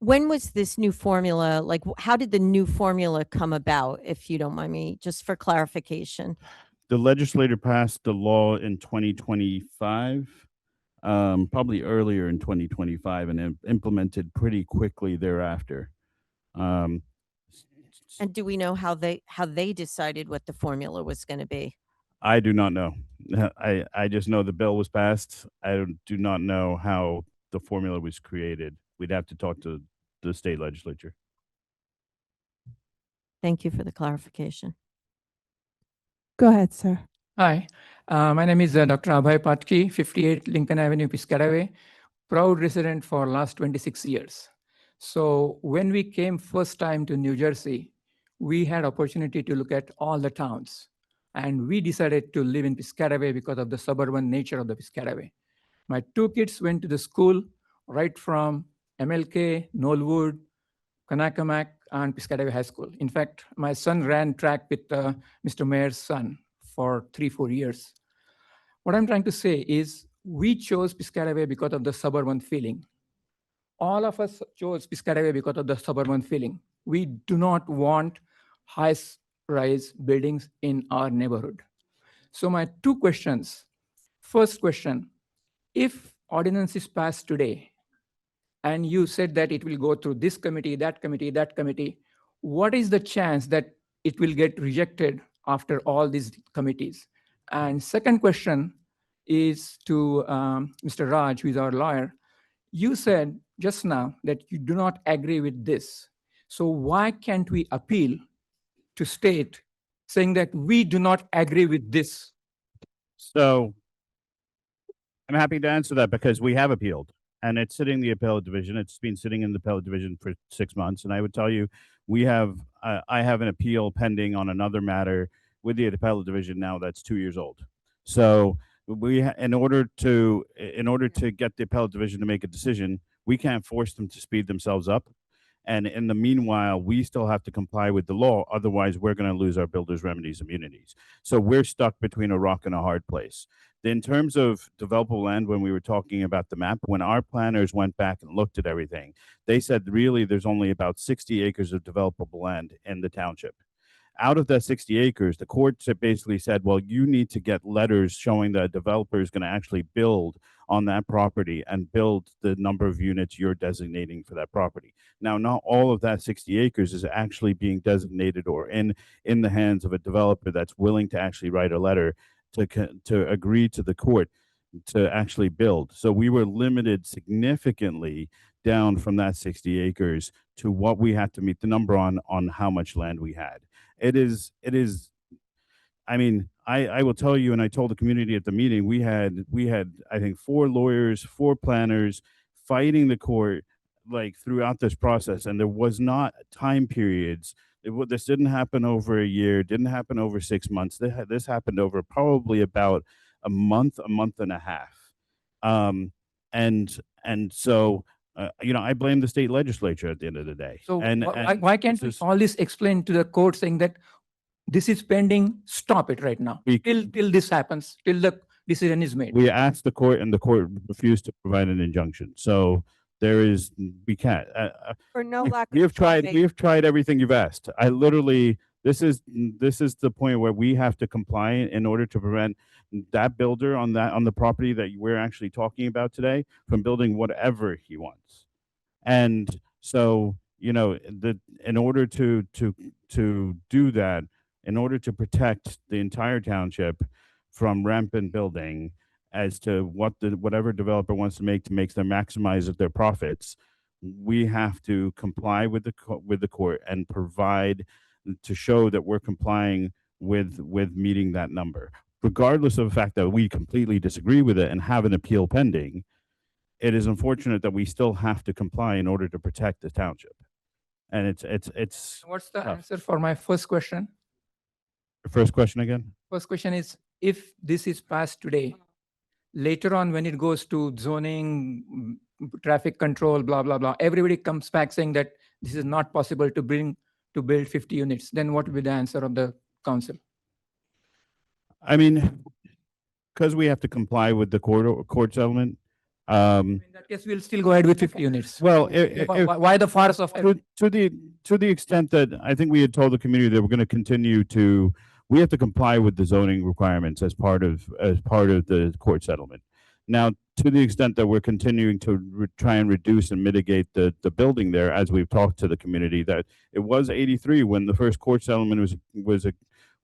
S6: was this new formula, like how did the new formula come about, if you don't mind me, just for clarification?
S8: The legislator passed the law in 2025, probably earlier in 2025, and implemented pretty quickly thereafter.
S6: And do we know how they decided what the formula was going to be?
S8: I do not know. I just know the bill was passed. I do not know how the formula was created. We'd have to talk to the state legislature.
S6: Thank you for the clarification.
S1: Go ahead, sir.
S15: Hi, my name is Dr. Abhay Patki, 58 Lincoln Avenue, Piscataway, proud resident for last 26 years. So when we came first time to New Jersey, we had opportunity to look at all the towns, and we decided to live in Piscataway because of the suburban nature of the Piscataway. My 2 kids went to the school right from MLK, Knollwood, Kanakamak, and Piscataway High School. In fact, my son ran track with Mr. Mayor's son for 3-4 years. What I'm trying to say is we chose Piscataway because of the suburban feeling. All of us chose Piscataway because of the suburban feeling. We do not want high-rise buildings in our neighborhood. So my 2 questions. First question, if ordinance is passed today, and you said that it will go through this committee, that committee, that committee, what is the chance that it will get rejected after all these committees? And second question is to Mr. Raj, who is our lawyer. You said just now that you do not agree with this. So why can't we appeal to state saying that we do not agree with this?
S8: So I'm happy to answer that because we have appealed, and it's sitting in the appellate division. It's been sitting in the appellate division for 6 months. And I would tell you, I have an appeal pending on another matter with the appellate division now that's 2 years old. So in order to get the appellate division to make a decision, we can't force them to speed themselves up. And in the meanwhile, we still have to comply with the law. Otherwise, we're going to lose our builders' remedies immunities. So we're stuck between a rock and a hard place. In terms of developable land, when we were talking about the map, when our planners went back and looked at everything, they said really there's only about 60 acres of developable land in the township. Out of that 60 acres, the court basically said, well, you need to get letters showing that a developer is going to actually build on that property and build the number of units you're designating for that property. Now, not all of that 60 acres is actually being designated or in the hands of a developer that's willing to actually write a letter to agree to the court to actually build. So we were limited significantly down from that 60 acres to what we had to meet the number on how much land we had. It is, I mean, I will tell you, and I told the community at the meeting, we had, I think, 4 lawyers, 4 planners fighting the court like throughout this process. And there was not time periods. This didn't happen over a year, didn't happen over 6 months. This happened over probably about a month and a half. And so, I blame the state legislature at the end of the day.
S15: So
S8: and
S15: why can't we all this explain to the court saying that this is pending, stop it right now, till this happens, till the decision is made?
S8: We asked the court, and the court refused to provide an injunction. So we can't.
S1: For no lack
S8: We
S1: of
S8: have tried.
S1: trying.
S8: We have tried everything you've asked. I literally. This is the point where we have to comply in order to prevent that builder on the property that we're actually talking about today from building whatever he wants. And so, in order to do that, in order to protect the entire township from rampant building, as to whatever developer wants to make them maximize their profits, we have to comply with the court and provide to show that we're complying with meeting that number, regardless of the fact that we completely disagree with it and have an appeal pending. It is unfortunate that we still have to comply in order to protect the township. And it's
S15: What's the
S8: tough.
S15: answer for my first question?
S8: First question again?
S15: First question is, if this is passed today, later on when it goes to zoning, traffic control, blah, blah, blah, everybody comes back saying that this is not possible to build 50 units, then what will be the answer of the council?
S8: I mean, because we have to comply with the court settlement.
S15: In that case, we'll still go ahead with 50 units.
S8: Well,
S15: Why the farce of
S8: to the extent that I think we had told the community that we're going to continue to, we have to comply with the zoning requirements as part of the court settlement. Now, to the extent that we're continuing to try and reduce and mitigate the building there, as we've talked to the community, that it was 83 when the first court settlement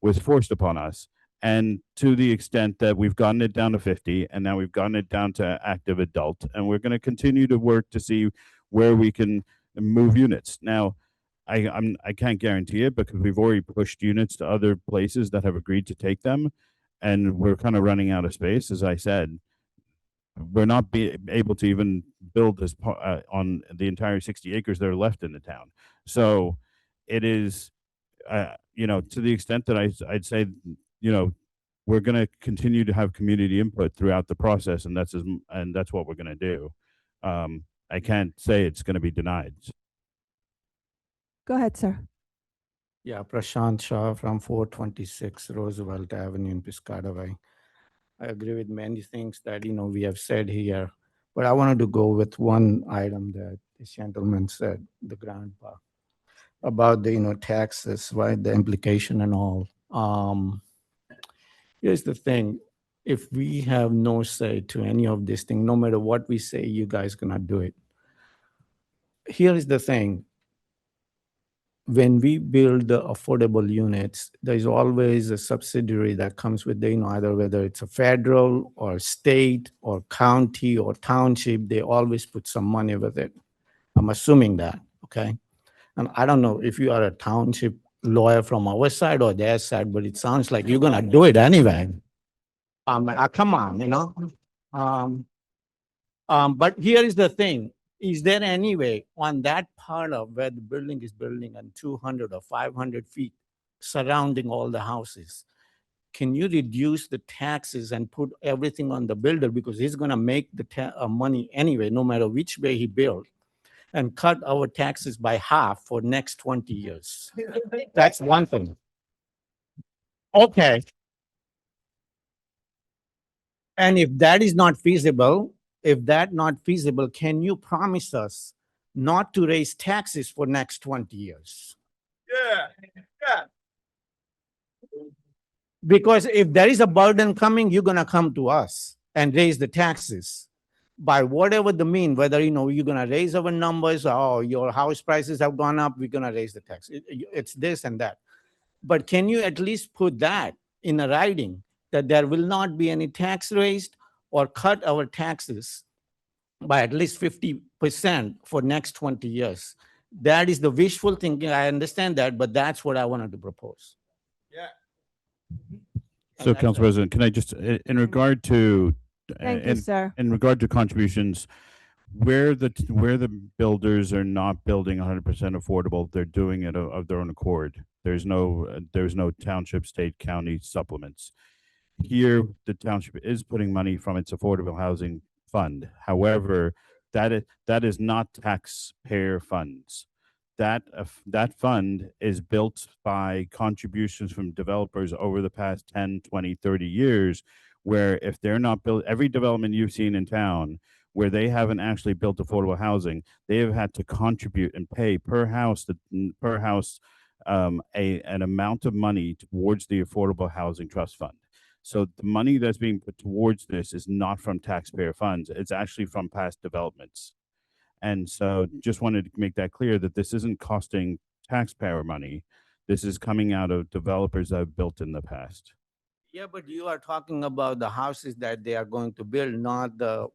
S8: was forced upon us. And to the extent that we've gotten it down to 50, and now we've gotten it down to active adult, and we're going to continue to work to see where we can move units. Now, I can't guarantee it because we've already pushed units to other places that have agreed to take them, and we're kind of running out of space. As I said, we're not able to even build this on the entire 60 acres that are left in the town. So it is, to the extent that I'd say, we're going to continue to have community input throughout the process, and that's what we're going to do. I can't say it's going to be denied.
S1: Go ahead, sir.
S16: Yeah, Prashant Shah from 426 Roosevelt Avenue in Piscataway. I agree with many things that, we have said here, but I wanted to go with one item that this gentleman said, the grandpa, about the, taxes, right, the implication and all. Here's the thing, if we have no say to any of this thing, no matter what we say, you guys gonna do it. Here is the thing. When we build the affordable units, there's always a subsidiary that comes with the, either whether it's a federal or state or county or township, they always put some money with it. I'm assuming that, okay? And I don't know if you are a township lawyer from our side or their side, but it sounds like you're gonna do it anyway. Come on, but here is the thing. Is there any way on that part of where the building is building on 200 or 500 feet surrounding all the houses, can you reduce the taxes and put everything on the builder because he's going to make the money anyway, no matter which way he builds, and cut our taxes by half for next 20 years? That's one thing. Okay. And if that is not feasible, can you promise us not to raise taxes for next 20 years? Yeah. Because if there is a burden coming, you're gonna come to us and raise the taxes. by whatever the mean, whether, you're gonna raise our numbers, or your house prices have gone up, we're gonna raise the tax. It's this and that. But can you at least put that in a writing that there will not be any tax raised or cut our taxes by at least 50% for next 20 years? That is the wishful thinking. I understand that, but that's what I wanted to propose.
S8: So, Council President, can I just, in regard to,
S1: Thank you, sir.
S8: in regard to contributions, where the builders are not building 100% affordable, they're doing it of their own accord. There's no township, state, county supplements. Here, the township is putting money from its affordable housing fund. However, that is not taxpayer funds. That fund is built by contributions from developers over the past 10, 20, 30 years, where if they're not built, every development you've seen in town where they haven't actually built affordable housing, they have had to contribute and pay per house an amount of money towards the Affordable Housing Trust Fund. So the money that's being put towards this is not from taxpayer funds. It's actually from past developments. And so just wanted to make that clear that this isn't costing taxpayer money. This is coming out of developers that have built in the past.
S16: Yeah, but you are talking about the houses that they are going to build, not the,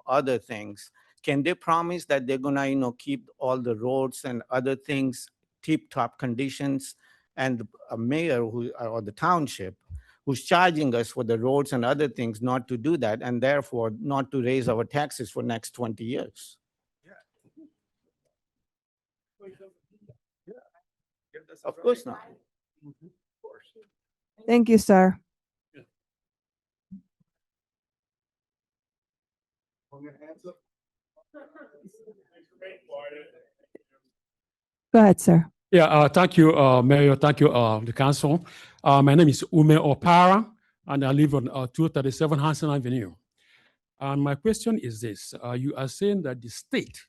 S16: other things. Can they promise that they're gonna, keep all the roads and other things tip-top conditions? And a mayor or the township who's charging us for the roads and other things not to do that, and therefore not to raise our taxes for next 20 years. Of course not.
S1: Thank you, sir. Go ahead, sir.
S17: Yeah, thank you, Mayor. Thank you, the council. My name is Ume Opara, and I live on 237 Hanson Avenue. And my question is this. You are saying that the state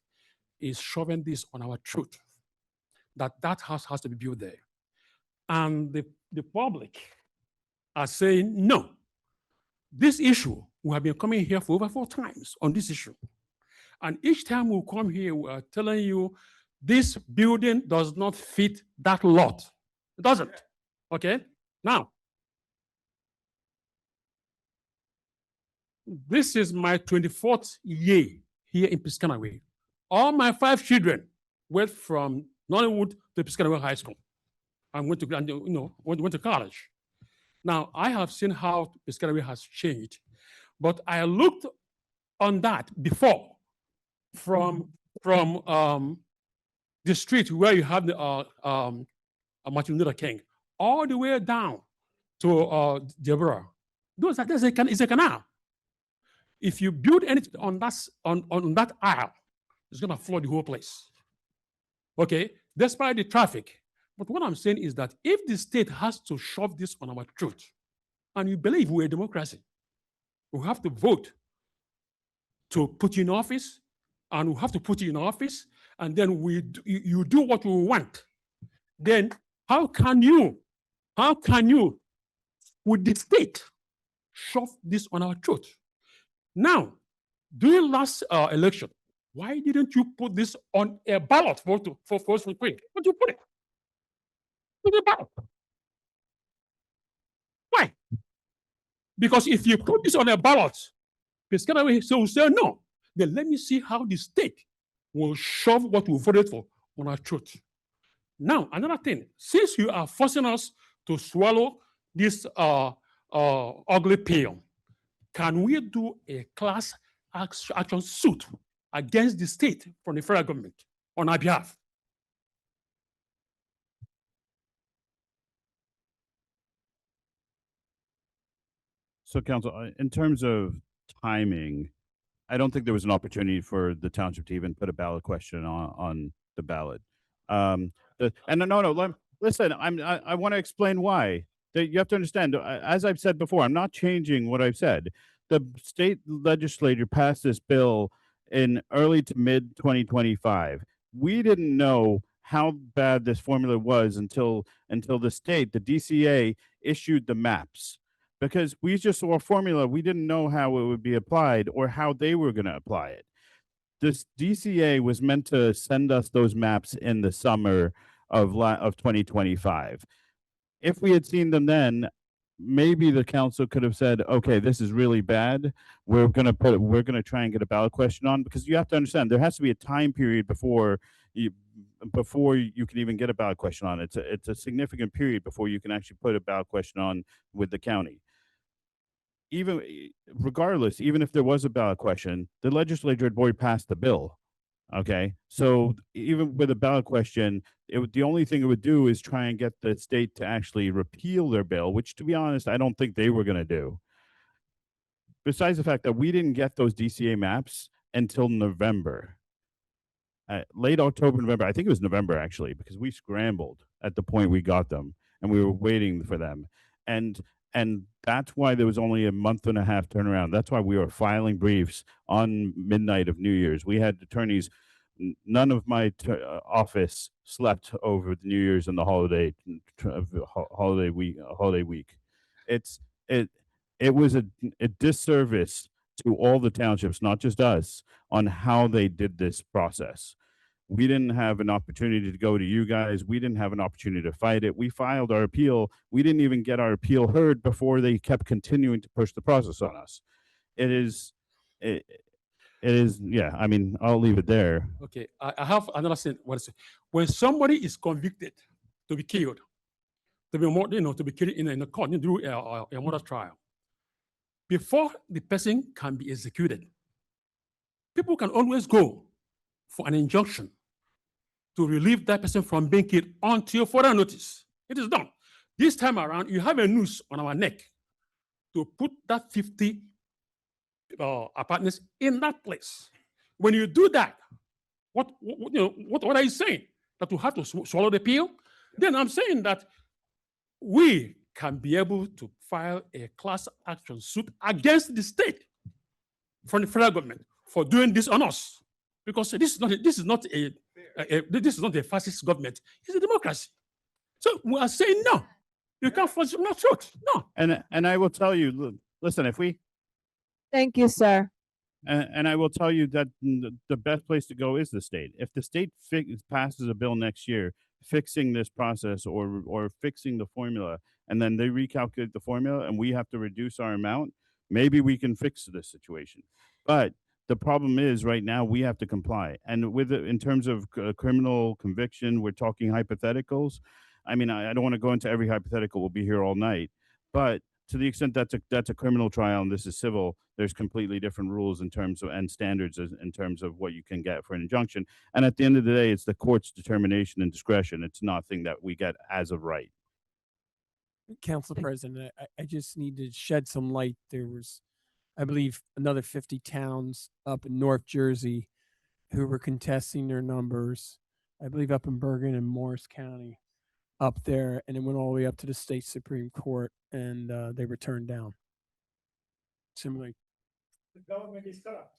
S17: is shoving this on our throat, that house has to be built there. And the public are saying, no, this issue, we have been coming here for over 4 times on this issue. And each time we come here, we are telling you, this building does not fit that lot. It doesn't. Okay? Now, this is my 24th year here in Piscataway. All my 5 children went from Nollywood to Piscataway High School and went to college. Now, I have seen how Piscataway has changed, but I looked on that before from the street where you have the Martin Luther King, all the way down to Deborah. There's a canal. If you build anything on that aisle, it's gonna flood the whole place. Okay, despite the traffic. But what I'm saying is that if the state has to shove this on our throat, and you believe we're a democracy, we have to vote to put you in office, and we have to put you in office, and then you do what we want. Then how can you, with the state, shove this on our throat? Now, during last election, why didn't you put this on a ballot for first quick? Why did you put it? Put the ballot. Why? Because if you put this on a ballot, Piscataway will say no. Then let me see how the state will shove what we voted for on our throat. Now, another thing, since you are forcing us to swallow this ugly pill, can we do a class action suit against the state from the federal government on our behalf?
S8: So, Council, in terms of timing, I don't think there was an opportunity for the township to even put a ballot question on the ballot. Listen, I want to explain why. You have to understand, as I've said before, I'm not changing what I've said. The state legislature passed this bill in early to mid 2025. We didn't know how bad this formula was until the state, the DCA, issued the maps. because we just saw a formula. We didn't know how it would be applied or how they were going to apply it. This DCA was meant to send us those maps in the summer of 2025. If we had seen them then, maybe the council could have said, okay, this is really bad. We're going to try and get a ballot question on, because you have to understand there has to be a time period before you can even get a ballot question on. It's a significant period before you can actually put a ballot question on with the county. Even regardless, even if there was a ballot question, the legislature had already passed the bill. Okay, so even with a ballot question, the only thing it would do is try and get the state to actually repeal their bill, which, to be honest, I don't think they were going to do. Besides the fact that we didn't get those DCA maps until November, late October, November. I think it was November actually, because we scrambled at the point we got them, and we were waiting for them, and that's why there was only a month and a half turnaround. That's why we were filing briefs on midnight of New Year's. We had attorneys. None of my office slept over the New Year's and the holiday week. It was a disservice to all the townships, not just us, on how they did this process. We didn't have an opportunity to go to you guys. We didn't have an opportunity to fight it. We filed our appeal. We didn't even get our appeal heard before they kept continuing to push the process on us. It is, yeah, I mean, I'll leave it there.
S17: Okay, I have another thing. When somebody is convicted to be killed, to be killed in a court, do a murder trial, before the person can be executed, people can always go for an injunction to relieve that person from being killed until further notice. It is done. This time around, you have a noose on our neck to put that 50 apartments in that place. When you do that, what are you saying? That you have to swallow the pill? Then I'm saying that we can be able to file a class action suit against the state from the federal government for doing this on us, because this is not a fascist government. It's a democracy. So we are saying no. You can't force no truth. No.
S8: And I will tell you, listen, if we
S1: Thank you, sir.
S8: and I will tell you that the best place to go is the state. If the state passes a bill next year fixing this process or fixing the formula, and then they recalculate the formula and we have to reduce our amount, maybe we can fix this situation. But the problem is right now we have to comply. And with it, in terms of criminal conviction, we're talking hypotheticals. I mean, I don't want to go into every hypothetical. We'll be here all night. But to the extent that's a criminal trial and this is civil, there's completely different rules in terms of and standards in terms of what you can get for an injunction. And at the end of the day, it's the court's determination and discretion. It's nothing that we get as of right.
S10: Council President, I just need to shed some light. There was, I believe, another 50 towns up in North Jersey who were contesting their numbers. I believe up in Bergen and Morris County up there, and it went all the way up to the state Supreme Court, and they were turned down. Similarly, the government is corrupt.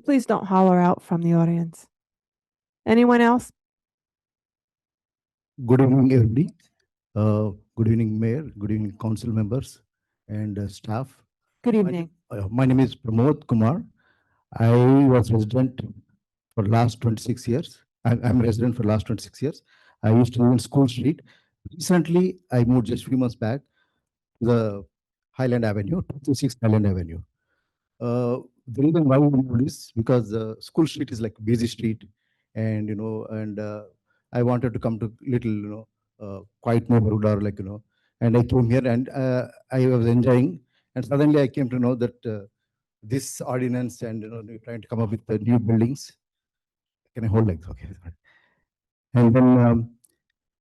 S1: Please don't holler out from the audience. Anyone else?
S18: Good evening, everybody. Good evening, Mayor. Good evening, council members and staff.
S1: Good evening.
S18: My name is Pramod Kumar. I was resident for last 26 years. I'm a resident for last 26 years. I used to live in School Street. Recently, I moved just a few months back to the Highland Avenue, 226 Highland Avenue. The reason why we moved is because School Street is like a busy street, and I wanted to come to little quiet neighborhood or and I came here and I was enjoying, and suddenly I came to know that this ordinance and they're trying to come up with the new buildings. Can I hold like okay? And then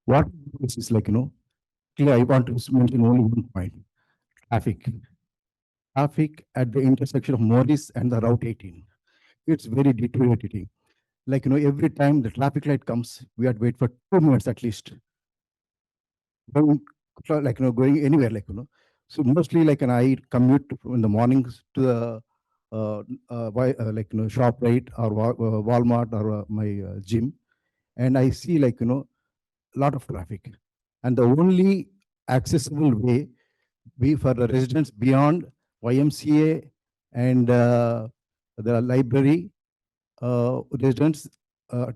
S18: what this is clear, I want to mention only one point: traffic. Traffic at the intersection of Morris and the Route 18. It's very deteriorating. Every time the traffic light comes, we have to wait for 2 minutes at least. Going anywhere, So mostly I commute in the mornings to the shop right or Walmart or my gym, and I see lot of traffic, and the only accessible way for the residents beyond YMCA and the library residents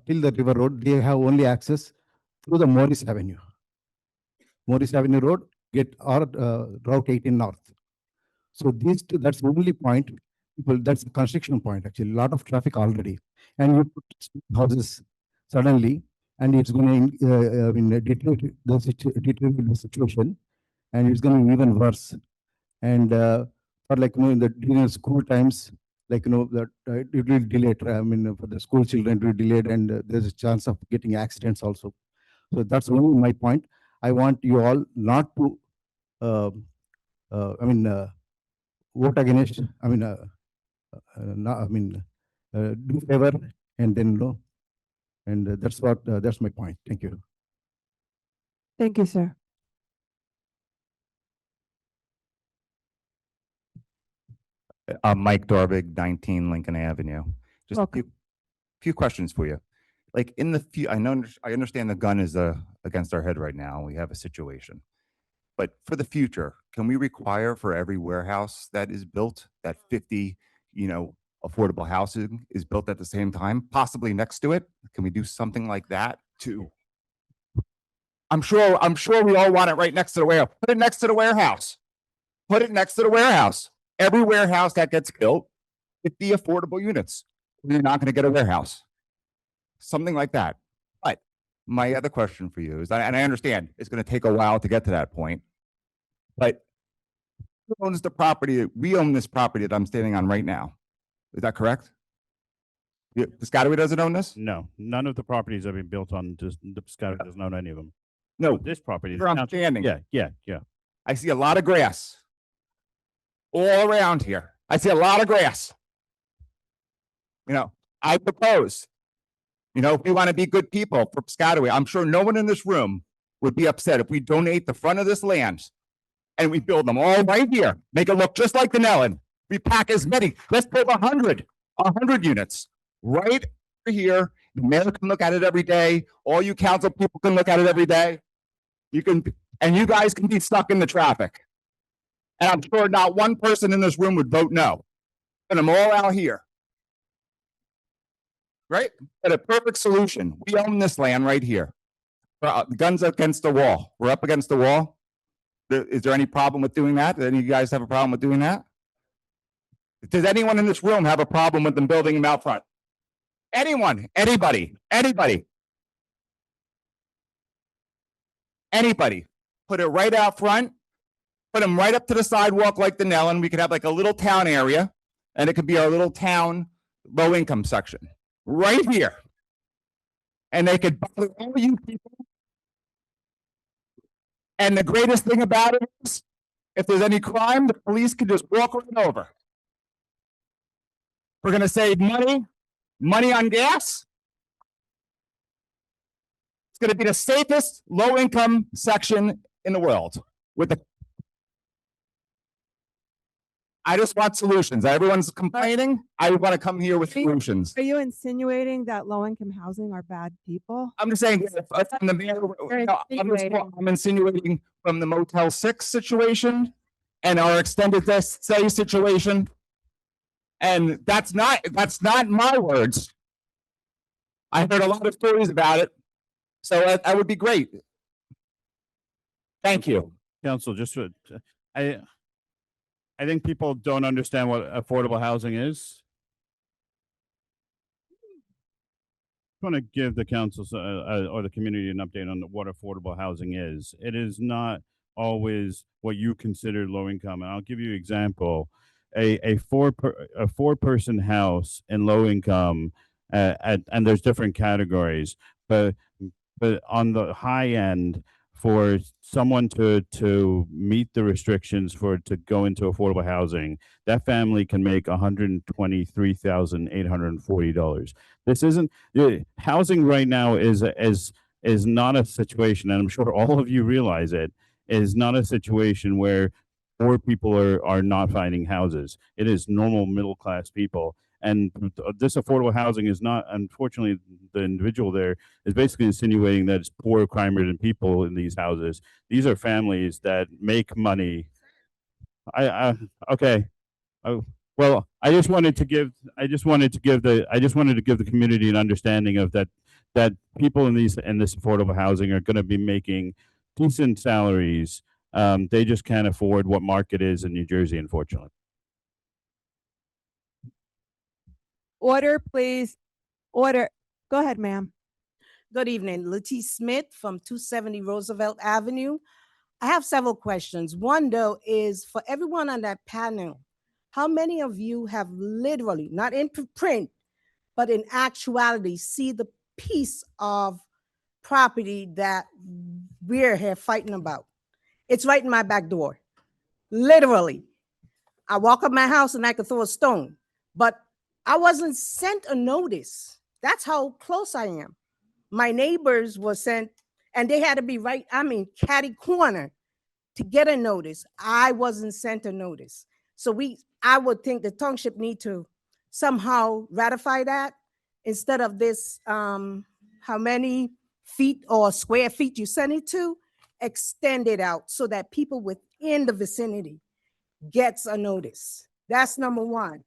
S18: till the River Road, they have only access through the Morris Avenue. Morris Avenue Road, get or Route 18 North. So these two, that's the only point. People, that's the construction point actually. A lot of traffic already, and you put houses suddenly, and it's going to deteriorate the situation, and it's going to be even worse. And for like during the school times, like that it will delay. For the school children, it will delay, and there's a chance of getting accidents also. So that's only my point. I want you all not to, vote against. Do favor, and then no, and that's what that's my point. Thank you.
S1: Thank you, sir.
S19: Mike Darbig, 19 Lincoln Avenue. Just a
S1: Welcome.
S19: few questions for you. Like in the few, I understand the gun is against our head right now. We have a situation, but for the future, can we require for every warehouse that is built that 50, affordable housing is built at the same time, possibly next to it? Can we do something like that too? I'm sure we all want it right next to the warehouse. Put it next to the warehouse. Put it next to the warehouse. Every warehouse that gets built, 50 affordable units. You're not going to get a warehouse. Something like that. But my other question for you is, and I understand it's going to take a while to get to that point, but who owns the property? We own this property that I'm standing on right now. Is that correct? Piscataway doesn't own this?
S8: No, none of the properties have been built on, just the Piscataway doesn't own any of them.
S19: No,
S8: This property. is
S19: where I'm
S8: township-
S19: standing.
S8: Yeah.
S19: I see a lot of grass all around here. I see a lot of grass. I propose, if we want to be good people for Piscataway, I'm sure no one in this room would be upset if we donate the front of this land and we build them all right here, make it look just like the Nellen. We pack as many. Let's build 100 units right here. The mayor can look at it every day. All you council people can look at it every day. And you guys can be stuck in the traffic. And I'm sure not one person in this room would vote no. Put them all out here. Right? But a perfect solution. We own this land right here. The guns against the wall. We're up against the wall. Is there any problem with doing that? Do any of you guys have a problem with doing that? Does anyone in this room have a problem with them building them out front? Anyone? Anybody? Put it right out front. Put them right up to the sidewalk like the Nellen. We could have like a little town area, and it could be our little town low income section right here. And they could bother all you people. And the greatest thing about it is, if there's any crime, the police can just walk right over. We're going to save money on gas. It's going to be the safest low income section in the world. I just want solutions. Everyone's complaining. I want to come here with solutions.
S1: Are you insinuating that low-income housing are bad people?
S19: I'm just saying, from the mayor, I'm insinuating from the Motel 6 situation and our extended stay situation. And that's not my words. I heard a lot of stories about it. So that would be great. Thank you.
S8: Council, I think people don't understand what affordable housing is. I want to give the council or the community an update on what affordable housing is. It is not always what you consider low income. And I'll give you an example. A four-person house in low income, and there's different categories, but on the high end, for someone to meet the restrictions to go into affordable housing, that family can make $123,840. This isn't housing right now is not a situation, and I'm sure all of you realize it, is not a situation where poor people are not finding houses. It is normal middle class people. And this affordable housing is not, unfortunately, the individual there is basically insinuating that it's poor crime-ridden people in these houses. These are families that make money Okay. Oh, well, I just wanted to give the community an understanding of that people in this affordable housing are going to be making decent salaries. They just can't afford what market is in New Jersey, unfortunately.
S1: Order, please. Order. Go ahead, ma'am.
S20: Good evening, Latif Smith from 270 Roosevelt Avenue. I have several questions. One, though, is for everyone on that panel, how many of you have literally, not in print, but in actuality, see the piece of property that we're here fighting about? It's right in my back door, literally. I walk up my house and I could throw a stone, but I wasn't sent a notice. That's how close I am. My neighbors were sent, and they had to be right, catty corner to get a notice. I wasn't sent a notice. So I would think the township need to somehow ratify that instead of this, how many feet or square feet you send it to, extend it out so that people within the vicinity gets a notice. That's number one.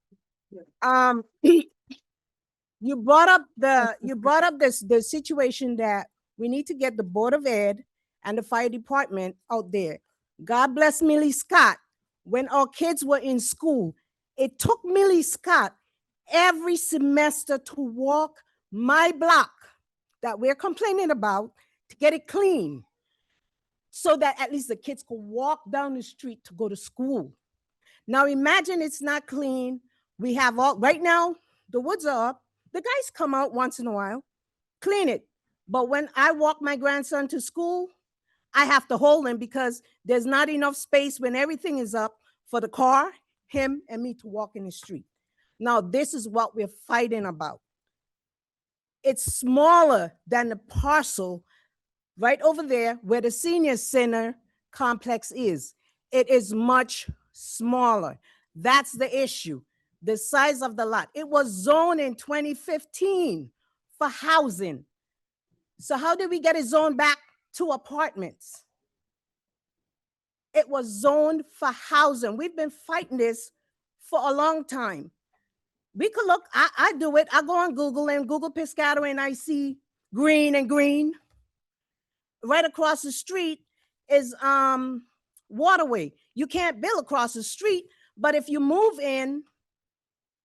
S20: You brought up the situation that we need to get the Board of Ed and the fire department out there. God bless Millie Scott. When our kids were in school, it took Millie Scott every semester to walk my block that we're complaining about to get it clean so that at least the kids could walk down the street to go to school. Now imagine it's not clean. We have right now, the woods are up. The guys come out once in a while, clean it. But when I walk my grandson to school, I have to hold him because there's not enough space when everything is up for the car, him, and me to walk in the street. Now, this is what we're fighting about. It's smaller than the parcel right over there where the senior center complex is. It is much smaller. That's the issue. The size of the lot. It was zoned in 2015 for housing. So how did we get it zoned back to apartments? It was zoned for housing. We've been fighting this for a long time. We could look, I do it. I go on Google and Google Piscataway and I see green and green. Right across the street is Waterway. You can't build across the street, but if you move in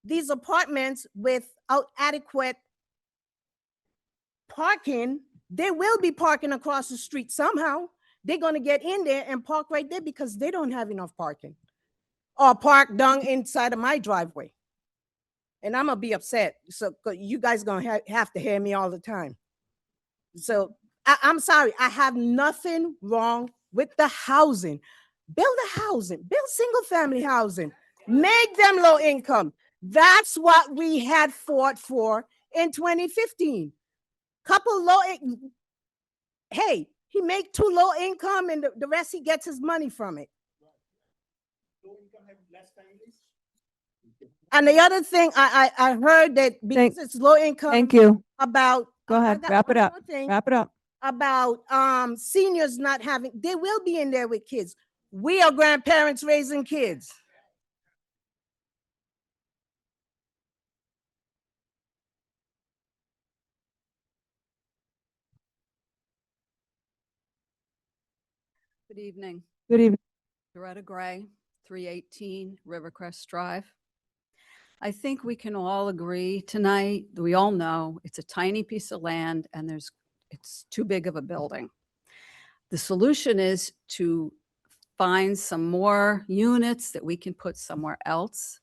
S20: these apartments without adequate parking, they will be parking across the street somehow. They're going to get in there and park right there because they don't have enough parking or park down inside of my driveway. And I'm going to be upset. So you guys going to have to hear me all the time. So I'm sorry. I have nothing wrong with the housing. Build a housing, build single family housing, make them low income. That's what we had fought for in 2015. Hey, he make 2 low income and the rest he gets his money from it. And the other thing I heard that because it's low income.
S1: Thank you.
S20: About
S1: Go ahead, wrap it up. Wrap it up.
S20: About seniors not having, they will be in there with kids. We are grandparents raising kids.
S21: Good evening.
S1: Good evening.
S21: Loretta Gray, 318 Rivercrest Drive. I think we can all agree tonight, we all know it's a tiny piece of land and it's too big of a building. The solution is to find some more units that we can put somewhere else.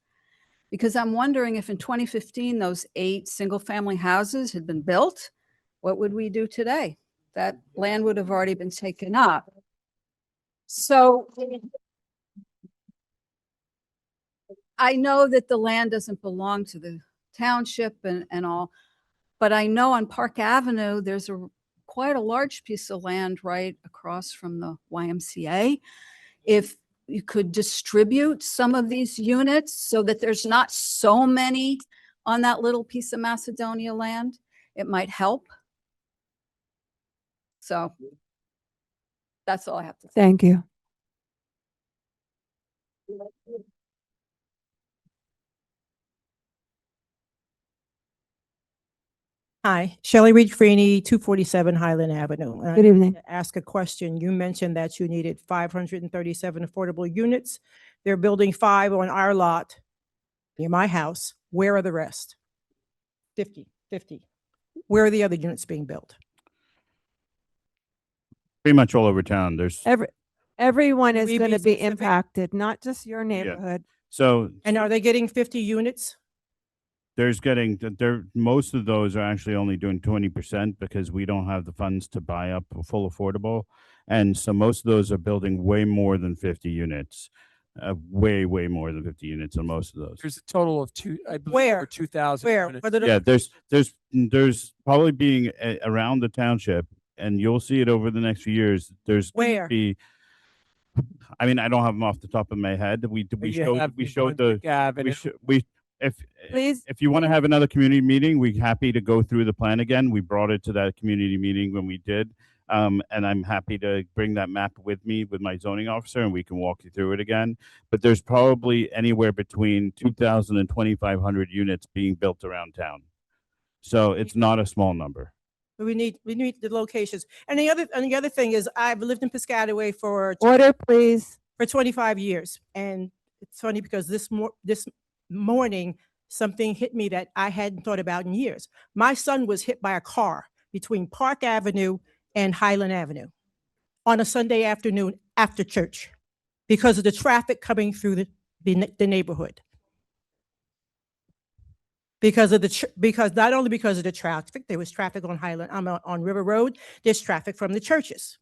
S21: Because I'm wondering if in 2015, those 8 single-family houses had been built, what would we do today? That land would have already been taken up. So I know that the land doesn't belong to the township and all, but I know on Park Avenue, there's quite a large piece of land right across from the YMCA. If you could distribute some of these units so that there's not so many on that little piece of Macedonia land, it might help. So that's all I have to say.
S1: Thank you.
S3: Hi, Shelley Reed Freeney, 247 Highland Avenue. And I
S1: Good
S3: need
S1: evening.
S3: to ask a question. You mentioned that you needed 537 affordable units. They're building 5 on our lot near my house. Where are the rest? 50. Where are the other units being built?
S8: Pretty much all over town. There's
S1: Everyone
S3: Can
S1: is
S3: we
S1: going
S3: be
S1: to be
S3: specific?
S1: impacted, not just your neighborhood.
S8: so
S3: And are they getting 50 units?
S8: there's getting there. Most of those are actually only doing 20% because we don't have the funds to buy up a full affordable, and so most of those are building way more than 50 units, way more than 50 units on most of those.
S10: There's a total of I believe,
S3: Where?
S10: over 2,000
S3: Where?
S10: units.
S3: What are the-
S8: Yeah, there's probably being around the township, and you'll see it over the next few years. There's gonna
S3: Where?
S8: be. I mean, I don't have them off the top of my head. We
S10: You have
S8: showed
S10: Brunswick Avenue.
S8: if you want to have another community meeting, we're happy to go through the plan again. We brought it to that community meeting when we did. And I'm happy to bring that map with me with my zoning officer, and we can walk you through it again. But there's probably anywhere between 2,000 and 2,500 units being built around town. So it's not a small number.
S3: We need the locations. And the other thing is, I've lived in Piscataway for
S1: Order, please.
S3: for 25 years. And it's funny because this morning, something hit me that I hadn't thought about in years. My son was hit by a car between Park Avenue and Highland Avenue on a Sunday afternoon after church because of the traffic coming through the neighborhood. Because not only because of the traffic, there was traffic on on River Road, there's traffic from the churches.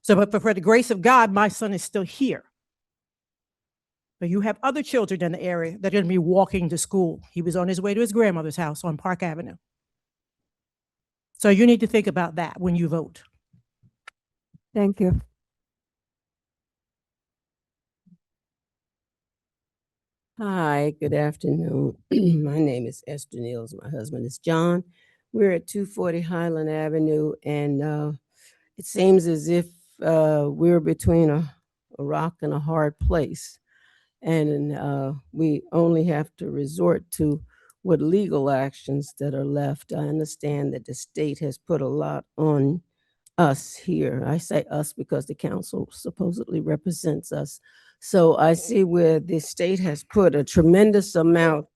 S3: So, but for the grace of God, my son is still here. But you have other children in the area that are going to be walking to school. He was on his way to his grandmother's house on Park Avenue. So you need to think about that when you vote.
S1: Thank you.
S22: Hi, good afternoon. My name is Esther Niels. My husband is John. We're at 240 Highland Avenue, and it seems as if we're between a rock and a hard place. And we only have to resort to what legal actions that are left. I understand that the state has put a lot on us here. I say us because the council supposedly represents us. So I see where the state has put a tremendous amount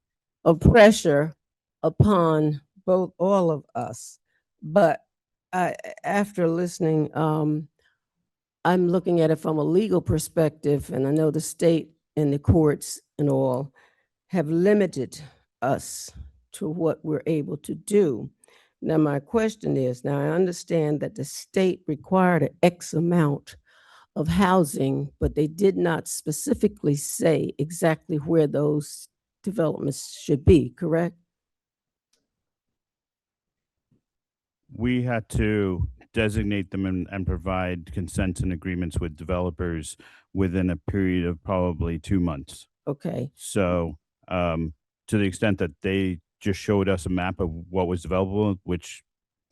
S22: of pressure upon all of us. But after listening, I'm looking at it from a legal perspective, and I know the state and the courts and all have limited us to what we're able to do. Now, my question is, now I understand that the state required an X amount of housing, but they did not specifically say exactly where those developments should be, correct?
S8: We had to designate them and provide consents and agreements with developers within a period of probably 2 months.
S22: Okay.
S8: So to the extent that they just showed us a map of what was developable, which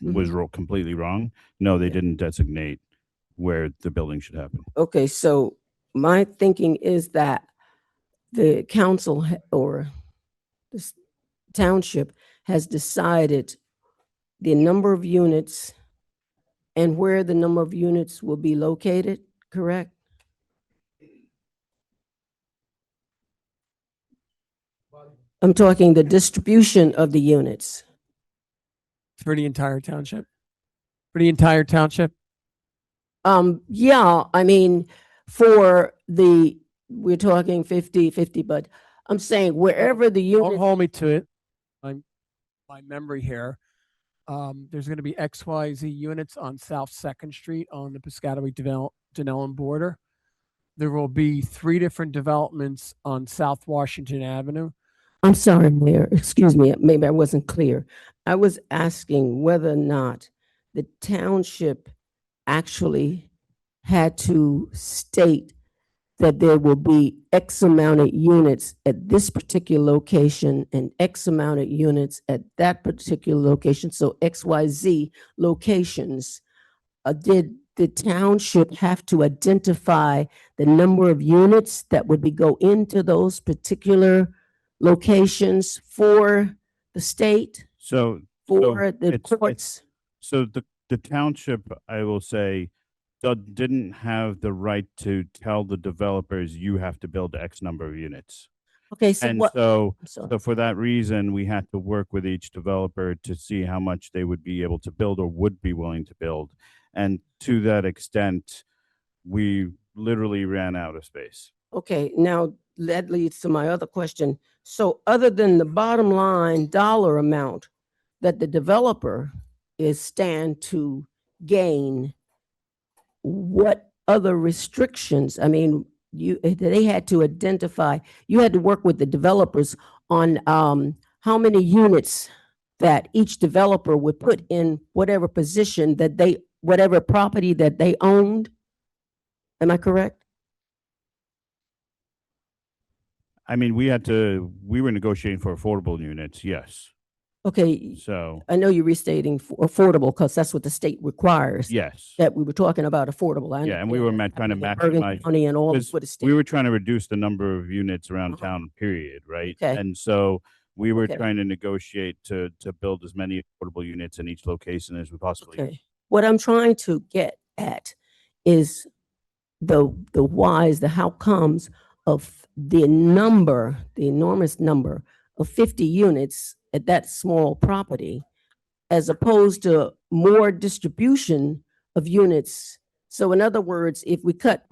S8: was completely wrong. No, they didn't designate where the building should happen.
S22: Okay, so my thinking is that the council or the township has decided the number of units and where the number of units will be located, correct? I'm talking the distribution of the units.
S10: For the entire township? For the entire township?
S22: Yeah, I mean, we're talking 50, but I'm saying wherever the
S10: Don't
S22: unit.
S10: hold me to it. My memory here. There's going to be XYZ units on South 2nd Street on the Piscataway Denellen border. There will be 3 different developments on South Washington Avenue.
S22: I'm sorry, Mayor, excuse me, maybe I wasn't clear. I was asking whether or not the township actually had to state that there will be X amount of units at this particular location and X amount of units at that particular location. So XYZ locations. Did the township have to identify the number of units that would be go into those particular locations for the state,
S8: So,
S22: for the
S8: it's-
S22: courts?
S8: So the township, I will say, didn't have the right to tell the developers, you have to build X number of units.
S22: Okay, so
S8: And
S22: what?
S8: so,
S22: I'm sorry.
S8: so for that reason, we had to work with each developer to see how much they would be able to build or would be willing to build. And to that extent, we literally ran out of space.
S22: Okay, now that leads to my other question. So other than the bottom line dollar amount that the developer is stand to gain, what other restrictions? I mean, they had to identify, you had to work with the developers on how many units that each developer would put in whatever position that they, whatever property that they owned. Am I correct?
S8: I mean, we were negotiating for affordable units, yes.
S22: Okay,
S8: So,
S22: I know you're restating affordable because that's what the state requires.
S8: yes.
S22: That we were talking about affordable. I
S8: Yeah, and we
S22: understand
S8: were
S22: that.
S8: trying to
S22: I think in Bergen
S8: maximize.
S22: County and all
S8: because
S22: for the state.
S8: we were trying to reduce the number of units around town, period, right?
S22: Okay.
S8: And so we were
S22: Okay.
S8: trying to negotiate to build as many affordable units in each location as we possibly could.
S22: Okay. What I'm trying to get at is the whys, the how comes of the number, the enormous number of 50 units at that small property, as opposed to more distribution of units. So in other words, if we cut,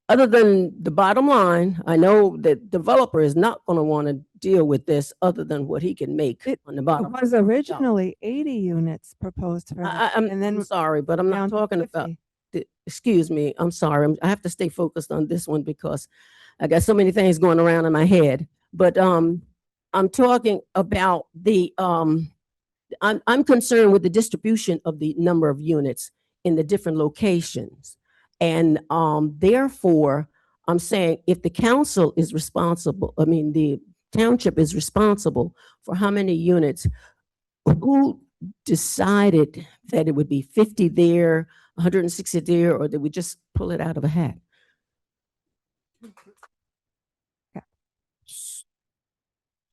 S22: other than the bottom line, I know that developer is not going to want to deal with this other than what he can make on the
S1: It
S22: bottom.
S1: was originally 80 units proposed for that,
S22: I'm
S1: and then
S22: sorry, but I'm
S1: down
S22: not
S1: to
S22: talking about,
S1: 50.
S22: excuse me, I'm sorry. I have to stay focused on this one because I got so many things going around in my head. But I'm talking about the, I'm concerned with the distribution of the number of units in the different locations. And therefore, I'm saying if the council is responsible, I mean, the township is responsible for how many units, who decided that it would be 50 there, 160 there, or did we just pull it out of a hat?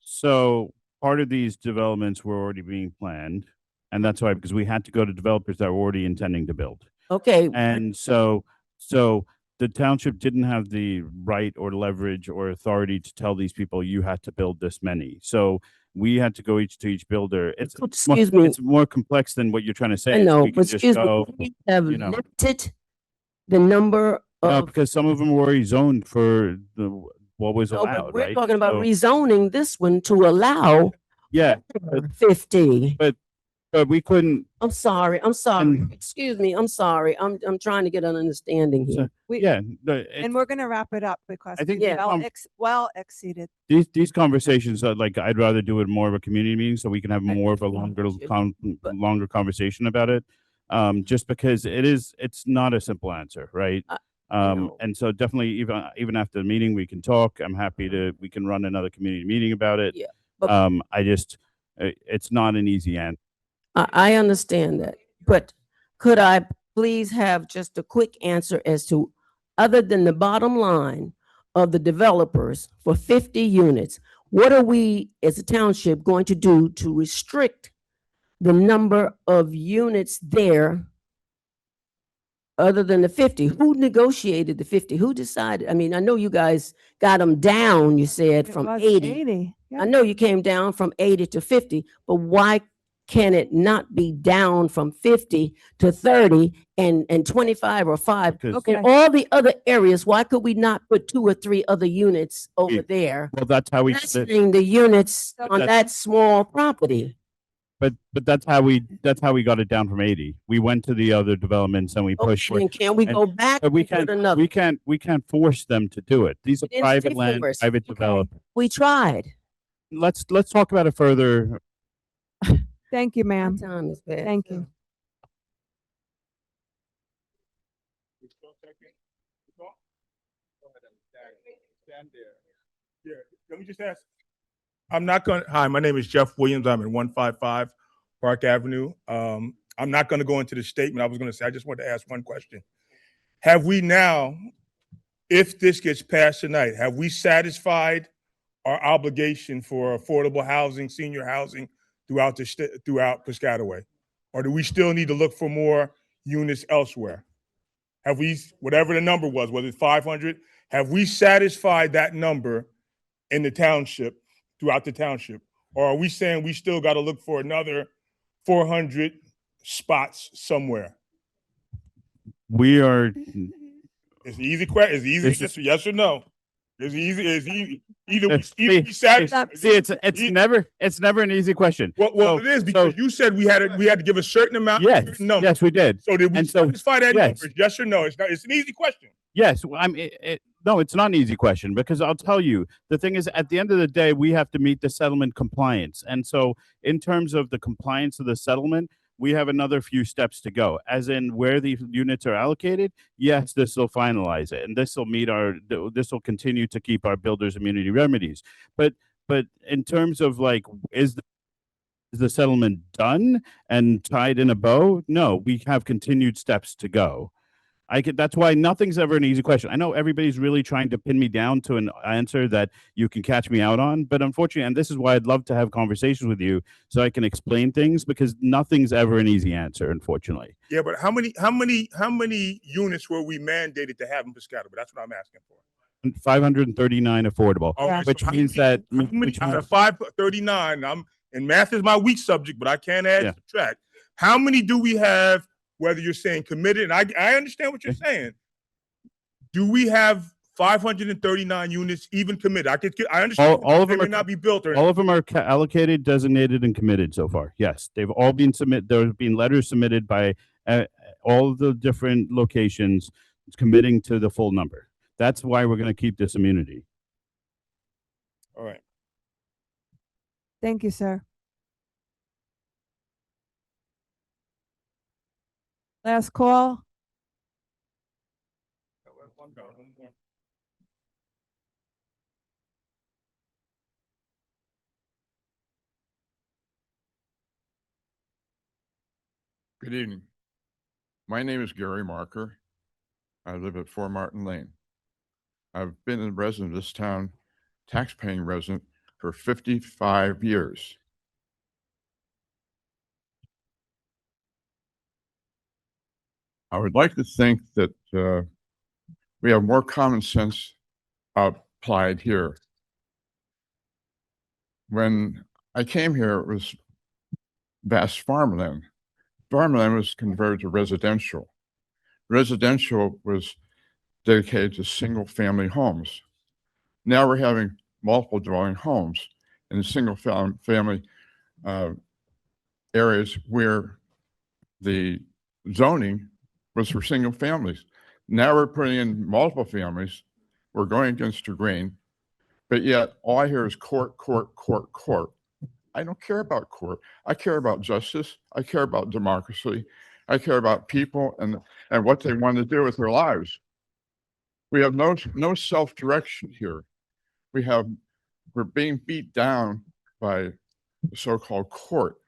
S8: So part of these developments were already being planned. And that's why, because we had to go to developers that were already intending to build.
S22: Okay.
S8: And so the township didn't have the right or leverage or authority to tell these people you had to build this many. So we had to go to each builder. It's
S22: Excuse me.
S8: It's more complex than what you're trying to say.
S22: I
S8: is
S22: know,
S8: we can
S22: but
S8: just
S22: excuse me,
S8: go,
S22: we have
S8: you know.
S22: limited the number
S8: No,
S22: of.
S8: because some of them were already zoned for what was
S22: No, but
S8: allowed,
S22: we're
S8: right?
S22: talking about
S8: So-
S22: rezoning this one to allow
S8: Yeah,
S22: 50.
S8: but we couldn't.
S22: I'm sorry, excuse me, I'm sorry, I'm trying to get an understanding
S8: So,
S22: here.
S8: yeah,
S1: And we're going to wrap it up because
S8: I think
S1: we
S8: the
S1: well exceeded.
S8: these conversations are like, I'd rather do it more of a community meeting so we can have more of a longer conversation about it. Just because it's not a simple answer, right? And so definitely even after the meeting, we can talk. I'm happy we can run another community meeting about it.
S22: Yeah.
S8: It's not an easy answer.
S22: I understand that, but could I please have just a quick answer as to, other than the bottom line of the developers for 50 units, what are we as a township going to do to restrict the number of units there other than the 50? Who negotiated the 50? Who decided? I mean, I know you guys got them down, you said,
S1: It
S22: from
S1: was
S22: 80.
S1: yeah.
S22: I know you came down from 80 to 50, but why can it not be down from 50 to 30 and 25 or 5?
S8: Because-
S22: In all the other areas, why could we not put 2 or 3 other units over there?
S8: Well, that's how we.
S22: Lessening the units on
S8: that's-
S22: that small property.
S8: But that's how we got it down from 80. We went to the other developments and we pushed for
S22: Okay,
S8: it.
S22: then can we
S8: And-
S22: go back
S8: But we
S22: and put
S8: can't
S22: another?
S8: we can't force them to do it. These are
S22: didn't
S8: private
S22: say
S8: land,
S22: force.
S8: private
S22: Okay.
S8: developers.
S22: We tried.
S8: Let's talk about it further.
S1: Thank you, ma'am.
S22: Time is bad.
S1: Thank you.
S2: Yeah, let me just ask. I'm not going, hi, my name is Jeff Williams. I'm at 155 Park Avenue. I'm not going to go into the statement. I was going to say, I just wanted to ask one question. Have we now, if this gets passed tonight, have we satisfied our obligation for affordable housing, senior housing throughout throughout Piscataway? Or do we still need to look for more units elsewhere? Have we, whatever the number was, whether it's 500, have we satisfied that number in the township, throughout the township? Or are we saying we still got to look for another 400 spots somewhere?
S8: We are.
S2: It's an easy question. It's easy.
S8: It's
S2: It's yes or no. It's easy. It's easy. Either we
S8: See, it's never an easy question.
S2: Well, it is because you said we had to give a certain amount.
S8: Yes,
S2: certain number.
S8: yes, we did.
S2: So did we satisfy that
S8: yes.
S2: number? Yes or no? It's not. It's an easy question.
S8: Yes, no, it's not an easy question because I'll tell you, the thing is, at the end of the day, we have to meet the settlement compliance. And so in terms of the compliance of the settlement, we have another few steps to go. As in where the units are allocated, yes, this will finalize it. And this will this will continue to keep our builders immunity remedies. But in terms of like, is the settlement done and tied in a bow? No, we have continued steps to go. That's why nothing's ever an easy question. I know everybody's really trying to pin me down to an answer that you can catch me out on, but unfortunately, and this is why I'd love to have conversations with you so I can explain things, because nothing's ever an easy answer, unfortunately.
S2: Yeah, but how many units were we mandated to have in Piscataway? That's what I'm asking for.
S8: 539 affordable,
S2: Okay,
S8: which
S2: so
S8: means that
S2: how many out of 539? And math is my weak subject, but I can't add subtract. How many do we have? Whether you're saying committed, and I understand what you're saying. Do we have 539 units even committed? I understand
S8: all of
S2: they
S8: them
S2: may
S8: are
S2: not be built. Or
S8: all of them are allocated, designated, and committed so far. Yes, they've all been submitted. There have been letters submitted by all the different locations committing to the full number. That's why we're going to keep this immunity.
S2: All right.
S1: Thank you, sir. Last call.
S9: Good evening. My name is Gary Marker. I live at 4 Martin Lane. I've been a resident of this town, tax-paying resident, for 55 years. I would like to think that we have more common sense applied here. When I came here, it was vast farmland. Farmland was converted to residential. Residential was dedicated to single-family homes. Now we're having multiple dwelling homes in single-family areas where the zoning was for single families. Now we're putting in multiple families. We're going against the grain, but yet all I hear is court, court, court, court. I don't care about court. I care about justice. I care about democracy. I care about people and what they want to do with their lives. We have no self-direction here. We're being beat down by the so-called court,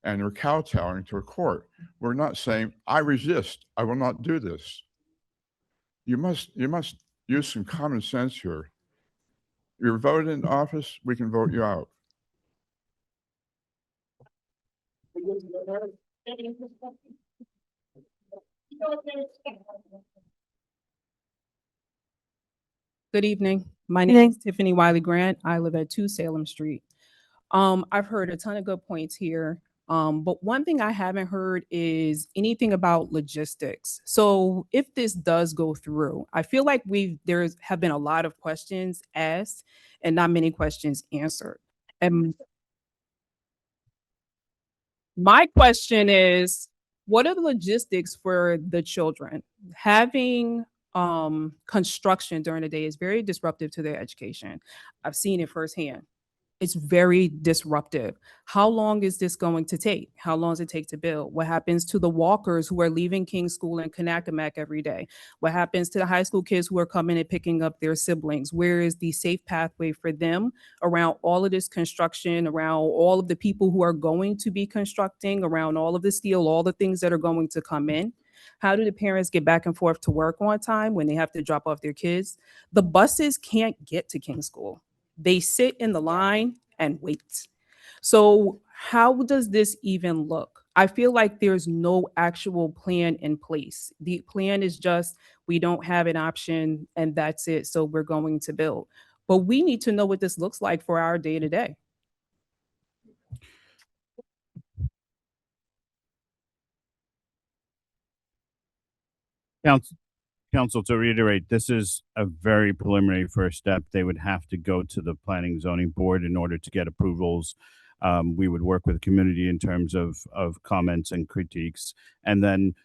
S9: and we're kowtowing to a court. We're not saying, I resist. I will not do this. You must use some common sense here. You're voted in office, we can vote you out.
S23: Good evening. My name is Tiffany Wiley Grant. I live at 2 Salem Street. I've heard a ton of good points here. But one thing I haven't heard is anything about logistics. So if this does go through, I feel like there have been a lot of questions asked and not many questions answered. And my question is, what are the logistics for the children? Having construction during the day is very disruptive to their education. I've seen it firsthand. It's very disruptive. How long is this going to take? How long does it take to build? What happens to the walkers who are leaving King's School and Kanakamak every day? What happens to the high school kids who are coming and picking up their siblings? Where is the safe pathway for them around all of this construction, around all of the people who are going to be constructing, around all of the steel, all the things that are going to come in? How do the parents get back and forth to work on time when they have to drop off their kids? The buses can't get to King's School. They sit in the line and wait. So how does this even look? I feel like there's no actual plan in place. The plan is just, we don't have an option and that's it. So we're going to build. But we need to know what this looks like for our day to day.
S8: Council, to reiterate, this is a very preliminary first step. They would have to go to the Planning Zoning Board in order to get approvals. We would work with the community in terms of comments and critiques. And then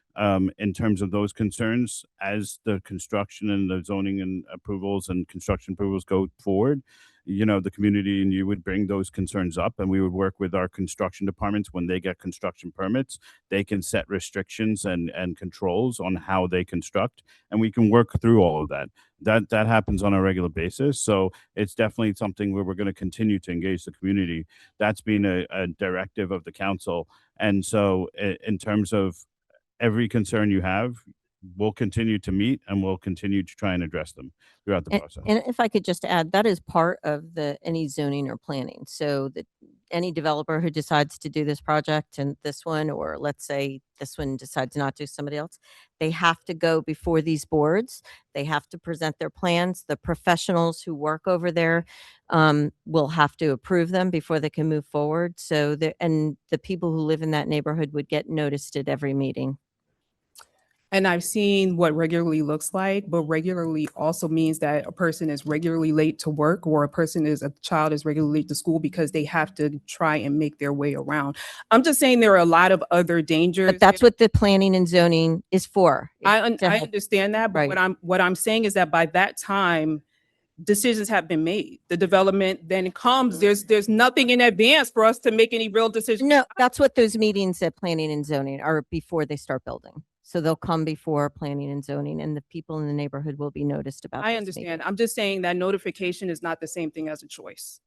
S8: in terms of those concerns, as the construction and the zoning and approvals and construction approvals go forward, you know, the community and you would bring those concerns up, and we would work with our construction departments. When they get construction permits, they can set restrictions and controls on how they construct, and we can work through all of that. That happens on a regular basis. So it's definitely something where we're going to continue to engage the community. That's been a directive of the council. And so in terms of every concern you have, we'll continue to meet and we'll continue to try and address them throughout the process.
S6: And if I could just add, that is part of any zoning or planning. So that any developer who decides to do this project and this one, or let's say this one decides not to, somebody else, they have to go before these boards. They have to present their plans. The professionals who work over there will have to approve them before they can move forward. So and the people who live in that neighborhood would get noticed at every meeting.
S23: And I've seen what regularly looks like, but regularly also means that a person is regularly late to work, or a child is regularly late to school because they have to try and make their way around. I'm just saying there are a lot of other dangers.
S6: But that's what the planning and zoning is for.
S23: I understand that, but what I'm saying is that by that time, decisions have been made. The development then comes. There's nothing in advance for us to make any real decisions.
S6: No, that's what those meetings at planning and zoning are, before they start building. So they'll come before planning and zoning, and the people in the neighborhood will be noticed about
S23: I
S6: this
S23: understand.
S6: meeting.
S23: I'm just saying that notification is not the same thing as a choice.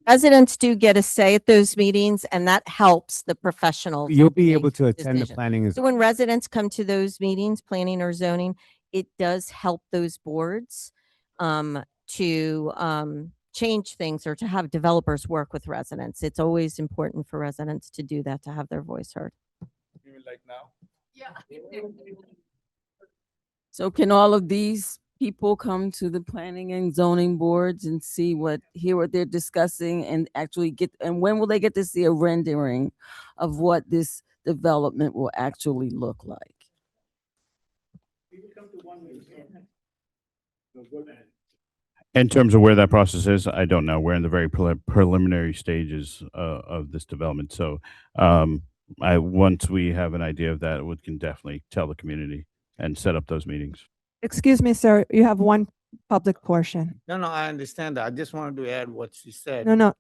S6: Residents do get a say at those meetings, and that helps the professionals.
S4: You'll be able
S6: make
S4: to attend the
S6: decisions.
S4: planning.
S6: So when residents come to those meetings, planning or zoning, it does help those boards to change things or to have developers work with residents. It's always important for residents to do that, to have their voice heard.
S2: Like now?
S7: Yeah. So can all of these people come to the planning and zoning boards and hear what they're discussing and actually and when will they get to see a rendering of what this development will actually look like?
S8: In terms of where that process is, I don't know. We're in the very preliminary stages of this development. So once we have an idea of that, we can definitely tell the community and set up those meetings.
S1: Excuse me, sir, you have one public portion.
S16: No, I understand that. I just wanted to add what she said.
S1: No,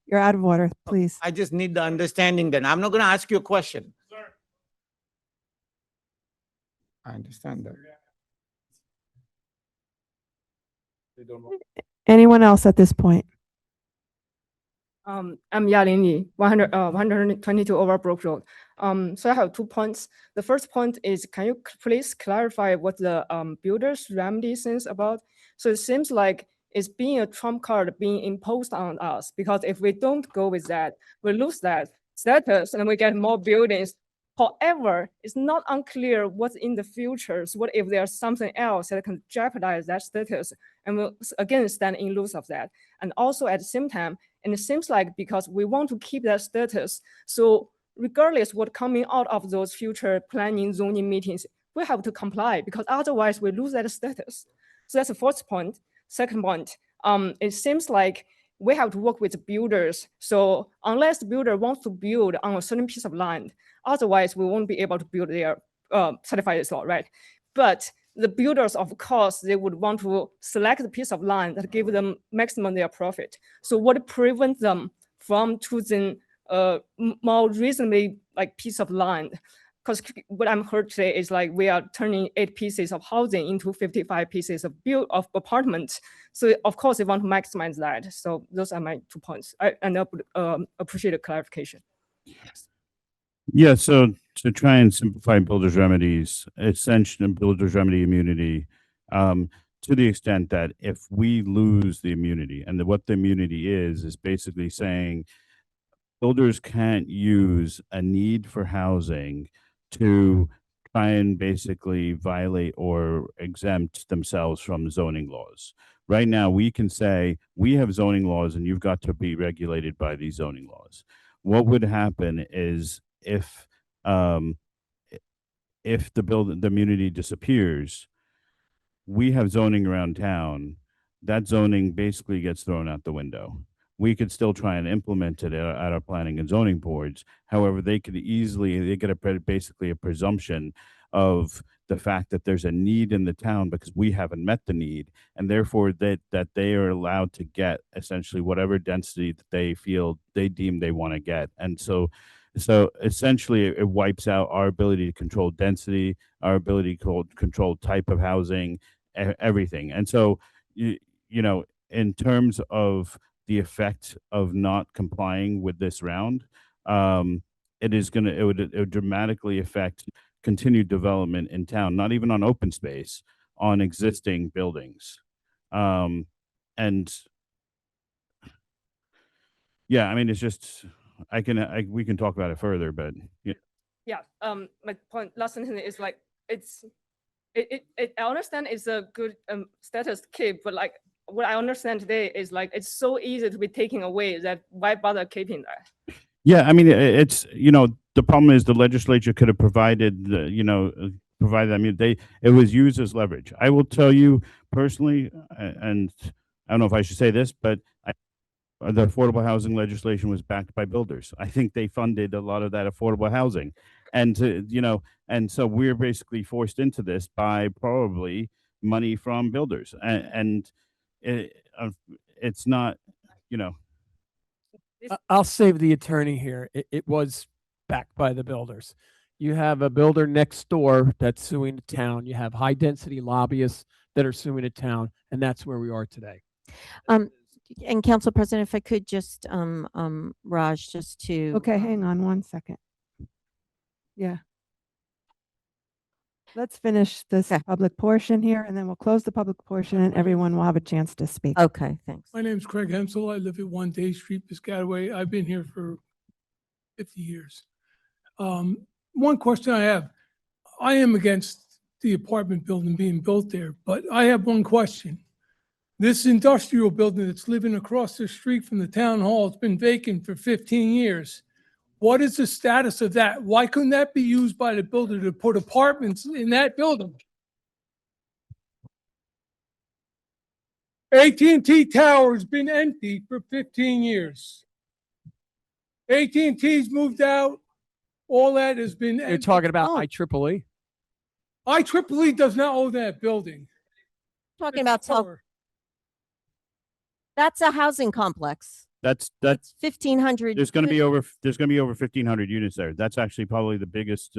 S1: you're out of order, please.
S16: I just need the understanding then. I'm not going to ask you a question. I understand that.
S1: Anyone else at this point?
S11: I'm Yalin Yi, 122 Overbrook Road. So I have 2 points. The first point is, can you please clarify what the builder's remedy is about? So it seems like it's being a trump card being imposed on us, because if we don't go with that, we lose that status and we get more buildings. However, it's not unclear what's in the future. So what if there's something else that can jeopardize that status, and we'll again stand in loss of that? And also at the same time, and it seems like because we want to keep that status, so regardless what coming out of those future planning zoning meetings, we have to comply, because otherwise we lose that status. So that's the first point. Second point, it seems like we have to work with the builders. So unless the builder wants to build on a certain piece of land, otherwise we won't be able to build their certified store, right? But the builders, of course, they would want to select a piece of land that give them maximum their profit. So what prevents them from choosing a more reasonably like piece of land? Because what I'm heard today is like we are turning 8 pieces of housing into 55 pieces of apartments. So of course they want to maximize that. So those are my 2 points. I appreciate the clarification.
S8: Yeah, so to try and simplify builder's remedies, essentially builder's remedy immunity, to the extent that if we lose the immunity, and what the immunity is basically saying builders can't use a need for housing to try and basically violate or exempt themselves from zoning laws. Right now, we can say we have zoning laws and you've got to be regulated by these zoning laws. What would happen is if the immunity disappears, we have zoning around town. That zoning basically gets thrown out the window. We could still try and implement it at our planning and zoning boards. However, they get basically a presumption of the fact that there's a need in the town because we haven't met the need, and therefore that they are allowed to get essentially whatever density that they deem they want to get. And so essentially it wipes out our ability to control density, our ability to control type of housing, everything. And so you know, in terms of the effect of not complying with this round, it would dramatically affect continued development in town, not even on open space, on existing buildings. And yeah, I mean, it's just, we can talk about it further, but yeah.
S11: Yeah, my point, last sentence is like, I understand it's a good status keep, but like, what I understand today is like, it's so easy to be taken away that why bother keeping that?
S8: Yeah, I mean, it's, you know, the problem is the legislature could have provided, I mean, it was used as leverage. I will tell you personally, and I don't know if I should say this, but the affordable housing legislation was backed by builders. I think they funded a lot of that affordable housing. And, and so we're basically forced into this by probably money from builders. And it's not,
S10: I'll save the attorney here. It was backed by the builders. You have a builder next door that's suing the town. You have high density lobbyists that are suing the town, and that's where we are today.
S6: And Council President, if I could just, Raj, just to.
S1: Okay, hang on 1 second. Yeah. Let's finish this public portion here, and then we'll close the public portion, and everyone will have a chance to speak.
S6: Okay, thanks.
S4: My name's Craig Hensel. I live at 1 Day Street, Piscataway. I've been here for 50 years. One question I have, I am against the apartment building being built there, but I have one question. This industrial building that's living across the street from the town hall has been vacant for 15 years. What is the status of that? Why couldn't that be used by the builder to put apartments in that building? AT&T Tower has been empty for 15 years. AT&T's moved out. All that has been empty.
S10: You're talking about IEEE?
S4: IEEE does not own that building.
S6: Talking about that's a housing complex.
S8: That's
S6: 1,500.
S8: There's going to be over 1,500 units there. That's actually probably the biggest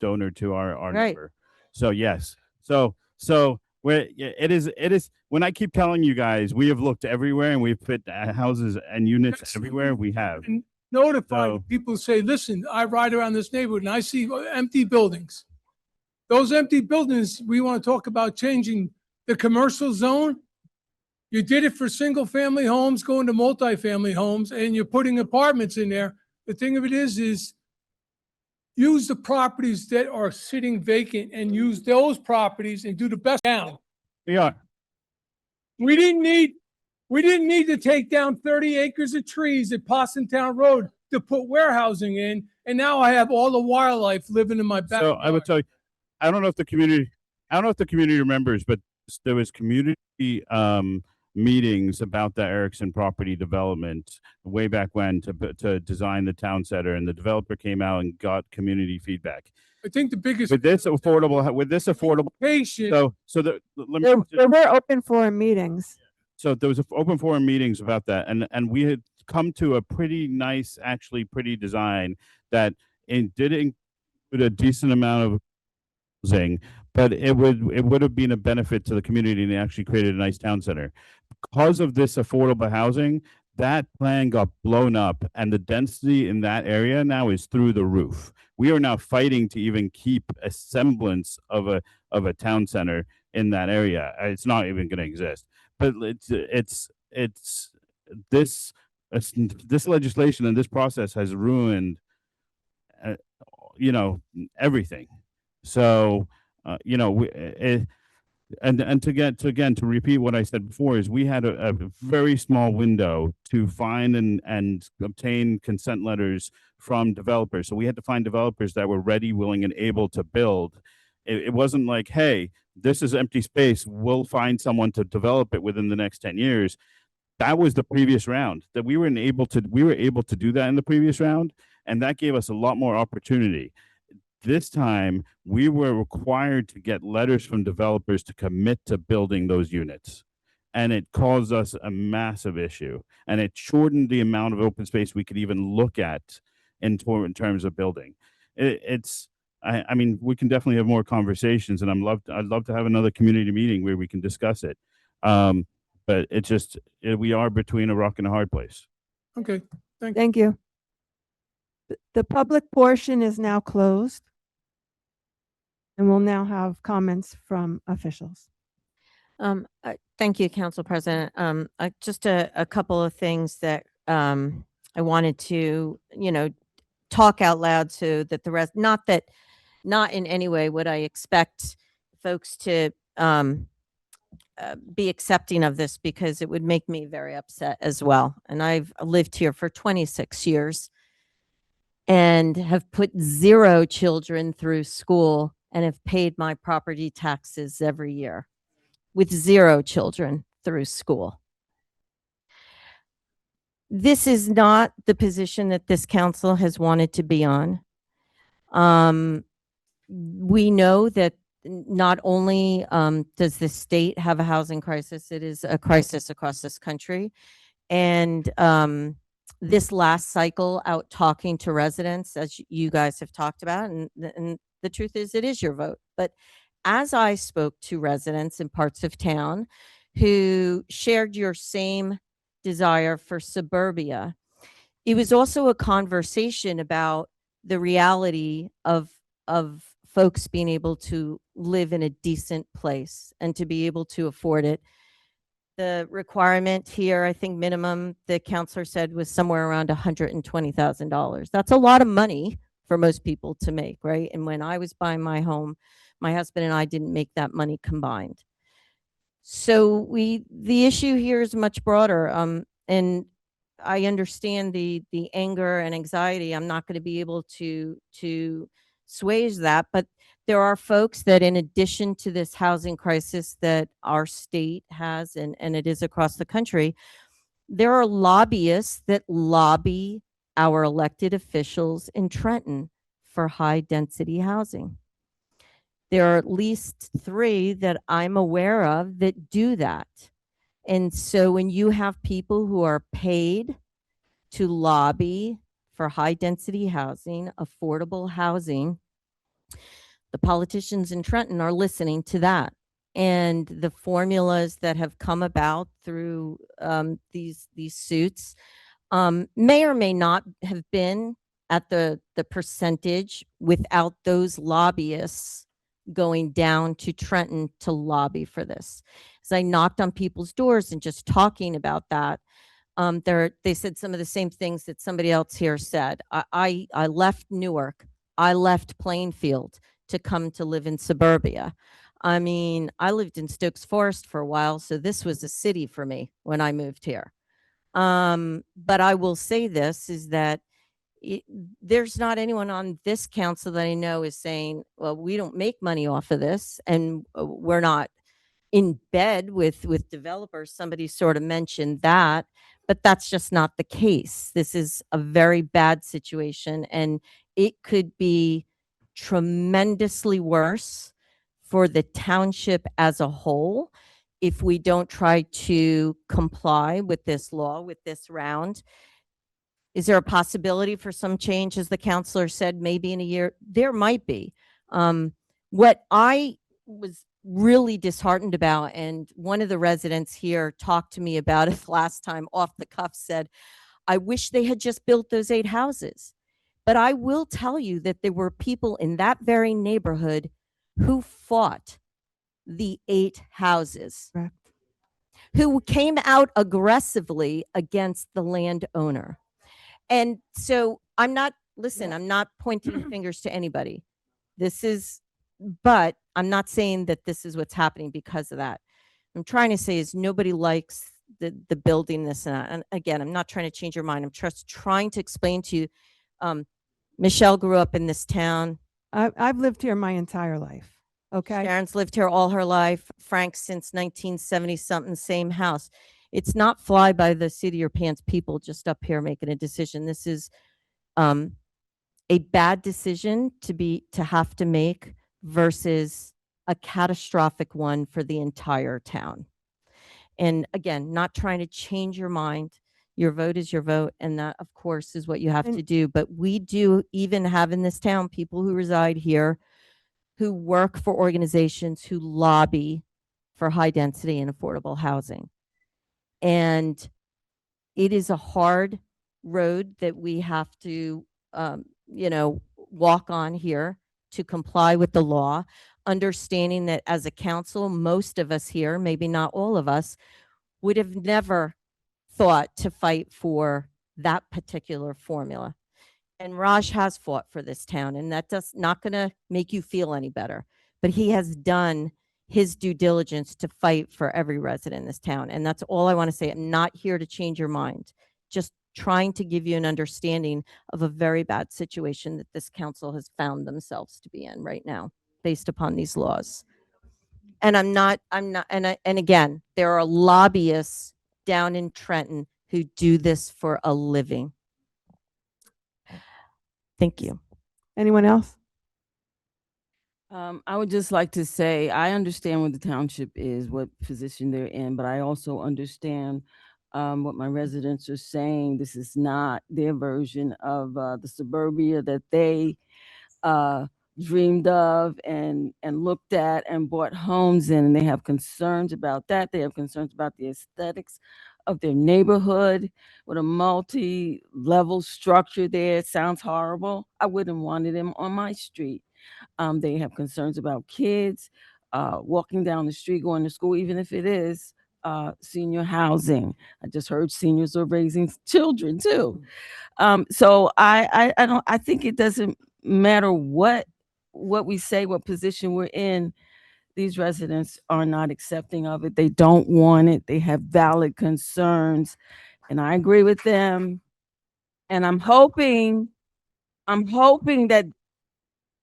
S8: donor to our
S6: Right.
S8: number. So yes, so it is. When I keep telling you guys, we have looked everywhere and we've put houses and units everywhere. We have
S4: Notified people say, listen, I ride around this neighborhood and I see empty buildings. Those empty buildings, we want to talk about changing the commercial zone. You did it for single family homes, going to multifamily homes, and you're putting apartments in there. The thing of it is use the properties that are sitting vacant and use those properties and do the best down.
S8: Yeah.
S4: We didn't need to take down 30 acres of trees at Possumtown Road to put warehousing in. And now I have all the wildlife living in my backyard.
S8: So I would tell you, I don't know if the community remembers, but there was community meetings about the Erickson property development way back when to design the town center, and the developer came out and got community feedback.
S4: I think the biggest.
S8: With this affordable,
S4: Patient.
S8: let me.
S1: There were open forum meetings.
S8: So there was open forum meetings about that, and we had come to a pretty nice, actually pretty design that did include a decent amount of housing, but it would have been a benefit to the community, and they actually created a nice town center. Because of this affordable housing, that plan got blown up, and the density in that area now is through the roof. We are now fighting to even keep a semblance of a town center in that area. It's not even going to exist. But this legislation and this process has ruined, everything. So, to repeat what I said before, is we had a very small window to find and obtain consent letters from developers. So we had to find developers that were ready, willing, and able to build. It wasn't like, hey, this is empty space, we'll find someone to develop it within the next 10 years. That was the previous round, that we were able to do that in the previous round, and that gave us a lot more opportunity. This time, we were required to get letters from developers to commit to building those units. And it caused us a massive issue. And it shortened the amount of open space we could even look at in terms of building. I mean, we can definitely have more conversations, and I'd love to have another community meeting where we can discuss it. But we are between a rock and a hard place.
S4: Okay,
S1: Thank you. The public portion is now closed. And we'll now have comments from officials.
S6: Thank you, Council President. Just a couple of things that I wanted to, talk out loud so that the rest, not in any way would I expect folks to be accepting of this, because it would make me very upset as well. And I've lived here for 26 years and have put 0 children through school and have paid my property taxes every year with 0 children through school. This is not the position that this council has wanted to be on. We know that not only does the state have a housing crisis, it is a crisis across this country. And this last cycle out talking to residents, as you guys have talked about, and the truth is, it is your vote. But as I spoke to residents in parts of town who shared your same desire for suburbia, it was also a conversation about the reality of folks being able to live in a decent place and to be able to afford it. The requirement here, I think minimum, the counselor said, was somewhere around $120,000. That's a lot of money for most people to make, right? And when I was buying my home, my husband and I didn't make that money combined. So the issue here is much broader. And I understand the anger and anxiety. I'm not going to be able to assuage that, but there are folks that, in addition to this housing crisis that our state has, and it is across the country, there are lobbyists that lobby our elected officials in Trenton for high density housing. There are at least 3 that I'm aware of that do that. And so when you have people who are paid to lobby for high density housing, affordable housing, the politicians in Trenton are listening to that. And the formulas that have come about through these suits may or may not have been at the percentage without those lobbyists going down to Trenton to lobby for this. As I knocked on people's doors and just talking about that, they said some of the same things that somebody else here said. I left Newark, I left Plainfield to come to live in suburbia. I mean, I lived in Stokes Forest for a while, so this was a city for me when I moved here. But I will say this, is that there's not anyone on this council that I know is saying, well, we don't make money off of this, and we're not in bed with developers. Somebody sort of mentioned that, but that's just not the case. This is a very bad situation, and it could be tremendously worse for the township as a whole if we don't try to comply with this law, with this round. Is there a possibility for some change, as the counselor said, maybe in a year? There might be. What I was really disheartened about, and one of the residents here talked to me about it last time off the cuff, said, I wish they had just built those 8 houses. But I will tell you that there were people in that very neighborhood who fought the 8 houses,
S1: Correct.
S6: who came out aggressively against the landowner. And so I'm not, listen, I'm not pointing fingers to anybody. But I'm not saying that this is what's happening because of that. I'm trying to say is nobody likes the building this and that. And again, I'm not trying to change your mind. I'm just trying to explain to you, Michelle grew up in this town.
S1: I've lived here my entire life. Okay.
S6: Sharon's lived here all her life. Frank since 1970 something, same house. It's not fly by the seat of your pants people just up here making a decision. This is a bad decision to have to make versus a catastrophic one for the entire town. And again, not trying to change your mind. Your vote is your vote, and that, of course, is what you have to do. But we do even have in this town people who reside here who work for organizations who lobby for high density and affordable housing. And it is a hard road that we have to, walk on here to comply with the law, understanding that as a council, most of us here, maybe not all of us, would have never thought to fight for that particular formula. And Raj has fought for this town, and that does not going to make you feel any better. But he has done his due diligence to fight for every resident in this town. And that's all I want to say. I'm not here to change your mind, just trying to give you an understanding of a very bad situation that this council has found themselves to be in right now, based upon these laws. And and again, there are lobbyists down in Trenton who do this for a living. Thank you.
S1: Anyone else?
S7: I would just like to say, I understand what the township is, what position they're in, but I also understand what my residents are saying. This is not their version of the suburbia that they dreamed of and looked at and bought homes in. And they have concerns about that. They have concerns about the aesthetics of their neighborhood with a multi-level structure there. It sounds horrible. I wouldn't want them on my street. They have concerns about kids walking down the street, going to school, even if it is senior housing. I just heard seniors are raising children too. So I think it doesn't matter what we say, what position we're in. These residents are not accepting of it. They don't want it. They have valid concerns, and I agree with them. And I'm hoping that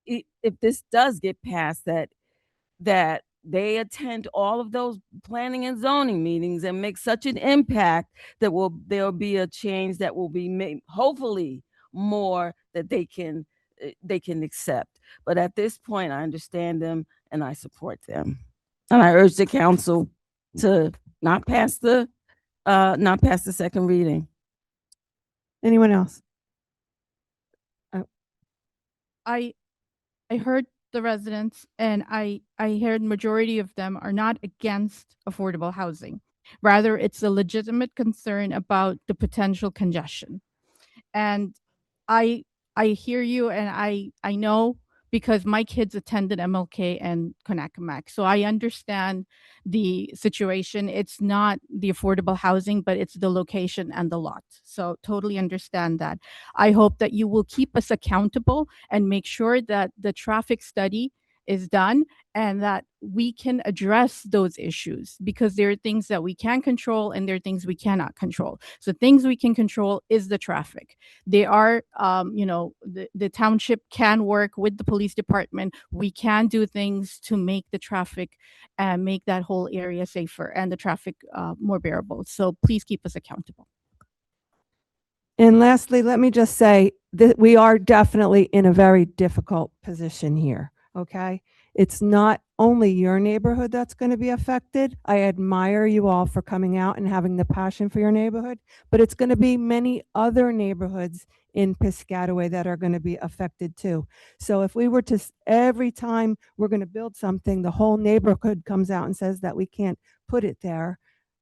S7: if this does get passed, that they attend all of those planning and zoning meetings and make such an impact that there'll be a change that will be made, hopefully more that they can accept. But at this point, I understand them and I support them. And I urge the council to not pass the second reading.
S1: Anyone else?
S5: I heard the residents, and I heard majority of them are not against affordable housing. Rather, it's a legitimate concern about the potential congestion. And I hear you, and I know because my kids attended MLK and Conackamack. So I understand the situation. It's not the affordable housing, but it's the location and the lot. So totally understand that. I hope that you will keep us accountable and make sure that the traffic study is done, and that we can address those issues, because there are things that we can control and there are things we cannot control. So things we can control is the traffic. They are, the township can work with the police department. We can do things to make the traffic and make that whole area safer and the traffic more bearable. So please keep us accountable.
S1: And lastly, let me just say that we are definitely in a very difficult position here, okay? It's not only your neighborhood that's going to be affected. I admire you all for coming out and having the passion for your neighborhood, but it's going to be many other neighborhoods in Piscataway that are going to be affected too. So if we were to, every time we're going to build something, the whole neighborhood comes out and says that we can't put it there,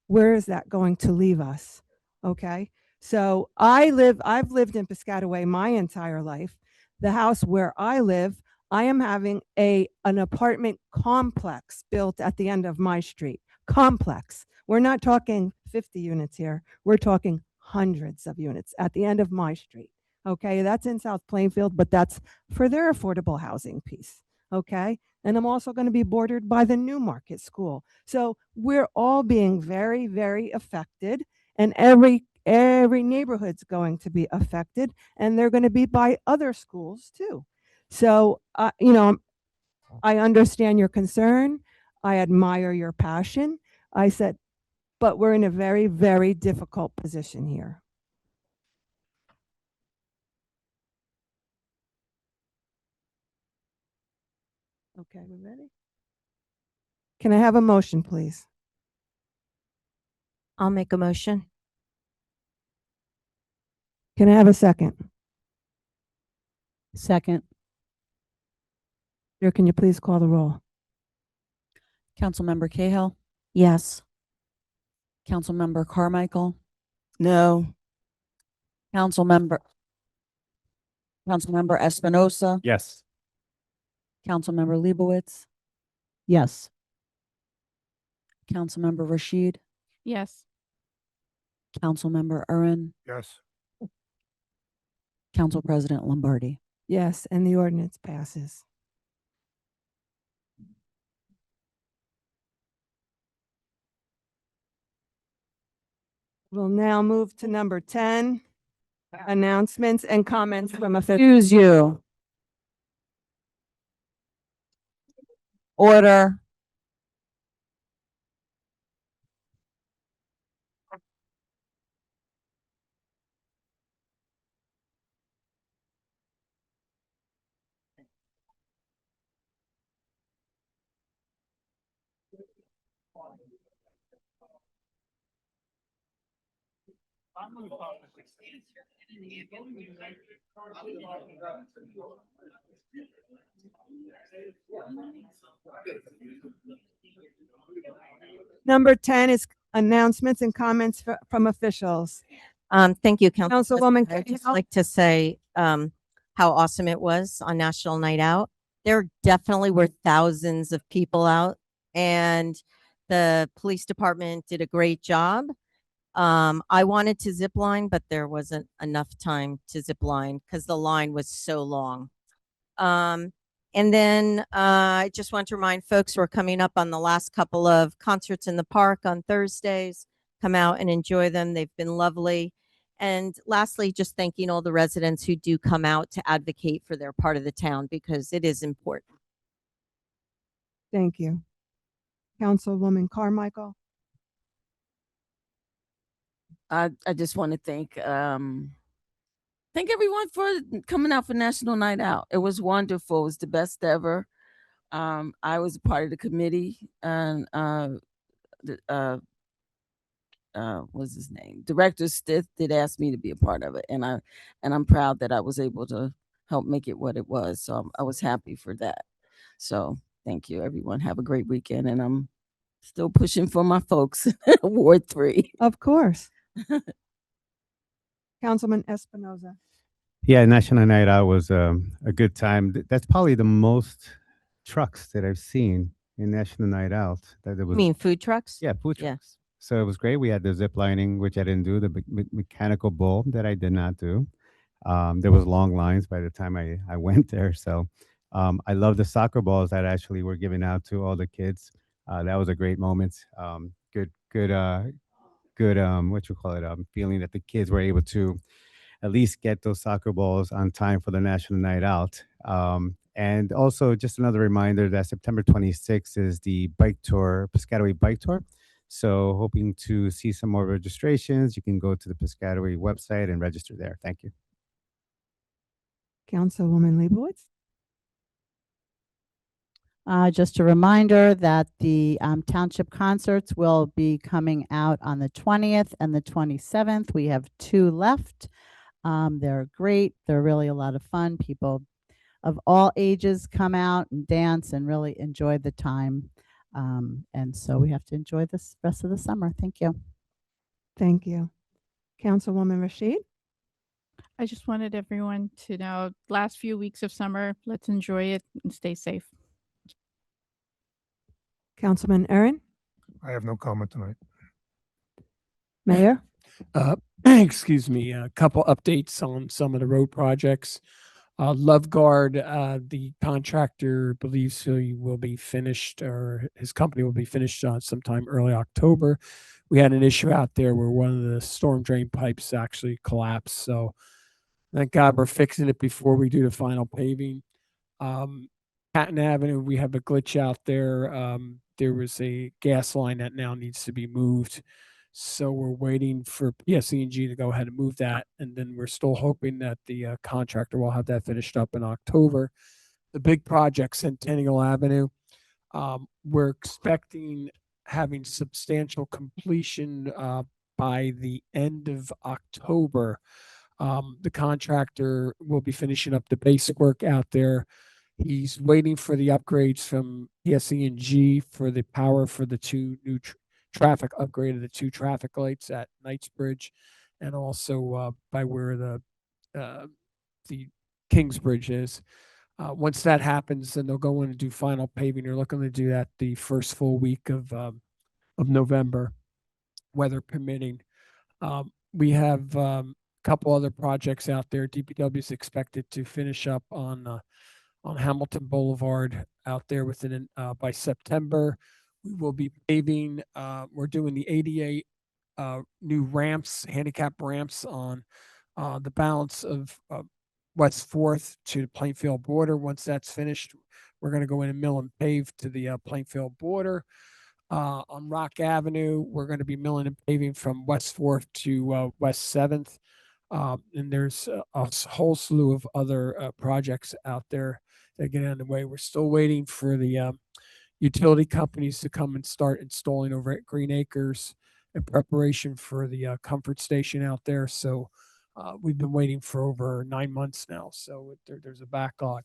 S1: where is that going to leave us? Okay? So I've lived in Piscataway my entire life. The house where I live, I am having an apartment complex built at the end of my street. Complex. We're not talking 50 units here. We're talking hundreds of units at the end of my street. Okay, that's in South Plainfield, but that's for their affordable housing piece. Okay, and I'm also going to be bordered by the Newmarket School. So we're all being very, very affected, and every neighborhood's going to be affected, and they're going to be by other schools too. So, I understand your concern. I admire your passion. I said, but we're in a very, very difficult position here. Okay, we ready? Can I have a motion, please?
S6: I'll make a motion.
S1: Can I have a second?
S12: Second.
S1: Here, can you please call the roll?
S12: Councilmember Cahill,
S6: Yes.
S12: Councilmember Carmichael,
S22: No.
S12: Councilmember Espinosa,
S10: Yes.
S12: Councilmember Leibowitz,
S20: Yes.
S12: Councilmember Rashid,
S5: Yes.
S12: Councilmember Urin,
S9: Yes.
S12: Council President Lombardi.
S1: Yes, and the ordinance passes. We'll now move to number 10, announcements and comments from officials.
S12: Excuse you. Order.
S1: Number 10 is announcements and comments from officials.
S6: Thank you, Council
S1: Councilwoman
S6: President. I'd just
S1: Cahill.
S6: like to say how awesome it was on National Night Out. There definitely were thousands of people out, and the police department did a great job. I wanted to zip line, but there wasn't enough time to zip line because the line was so long. And then I just want to remind folks we're coming up on the last couple of concerts in the park on Thursdays. Come out and enjoy them. They've been lovely. And lastly, just thanking all the residents who do come out to advocate for their part of the town, because it is important.
S1: Thank you. Councilwoman Carmichael.
S7: I just want to thank everyone for coming out for National Night Out. It was wonderful. It was the best ever. I was a part of the committee, and what's his name? Director Stith did ask me to be a part of it, and I'm proud that I was able to help make it what it was. So I was happy for that. So thank you, everyone. Have a great weekend, and I'm still pushing for my folks, Ward 3.
S1: Of course. Councilman Espinoza.
S13: Yeah, National Night Out was a good time. That's probably the most trucks that I've seen in National Night Out. That
S6: You mean food trucks?
S13: Yeah, food
S6: Yeah.
S13: trucks. So it was great. We had the zip lining, which I didn't do, the mechanical bull that I did not do. There was long lines by the time I went there. So I love the soccer balls that actually were given out to all the kids. That was a great moment. Good, what you call it, feeling that the kids were able to at least get those soccer balls on time for the National Night Out. And also just another reminder that September 26th is the bike tour, Piscataway bike tour. So hoping to see some more registrations. You can go to the Piscataway website and register there. Thank you.
S1: Councilwoman Leibowitz.
S12: Just a reminder that the township concerts will be coming out on the 20th and the 27th. We have 2 left. They're great. They're really a lot of fun. People of all ages come out and dance and really enjoy the time. And so we have to enjoy this rest of the summer. Thank you.
S1: Thank you. Councilwoman Rashid.
S5: I just wanted everyone to know last few weeks of summer, let's enjoy it and stay safe.
S1: Councilman Aaron.
S14: I have no comment tonight.
S1: Mayor.
S10: Excuse me, a couple updates on some of the road projects. Love Guard, the contractor believes he will be finished, or his company will be finished sometime early October. We had an issue out there where one of the storm drain pipes actually collapsed. So thank God we're fixing it before we do the final paving. Patton Avenue, we have a glitch out there. There was a gas line that now needs to be moved. So we're waiting for PSE&G to go ahead and move that. And then we're still hoping that the contractor will have that finished up in October. The big project, Centennial Avenue, we're expecting having substantial completion by the end of October. The contractor will be finishing up the basic work out there. He's waiting for the upgrades from PSE&G for the power for the 2 new traffic upgrade of the 2 traffic lights at Knightsbridge, and also by where the Kingsbridge is. Once that happens, then they'll go in and do final paving. They're looking to do that the first full week of November, weather permitting. We have a couple other projects out there. DPW is expected to finish up on Hamilton Boulevard out there within by September. We will be paving. We're doing the 88 new ramps, handicap ramps on the balance of West 4th to the Plainfield border. Once that's finished, we're going to go in and mill and pave to the Plainfield border. On Rock Avenue, we're going to be milling and paving from West 4th to West 7th. And there's a whole slew of other projects out there that get underway. We're still waiting for the utility companies to come and start installing over at Green Acres in preparation for the comfort station out there. So we've been waiting for over 9 months now. So there's a backlog.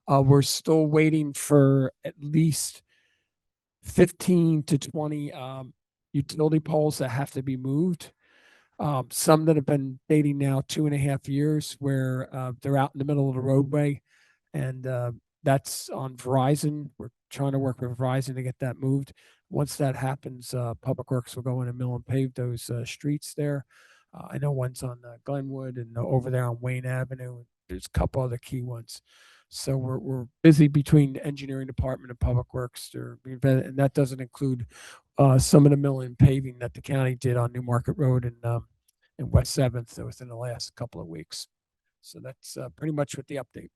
S10: We're still waiting for at least 15 to 20 utility poles that have to be moved. Some that have been dating now 2.5 years, where they're out in the middle of the roadway, and that's on Verizon. We're trying to work with Verizon to get that moved. Once that happens, Public Works will go in and mill and pave those streets there. I know one's on Glenwood and over there on Wayne Avenue. There's a couple other key ones. So we're busy between the engineering department and Public Works. And that doesn't include some of the milling and paving that the county did on New Market Road and West 7th within the last couple of weeks. So that's pretty much with the update.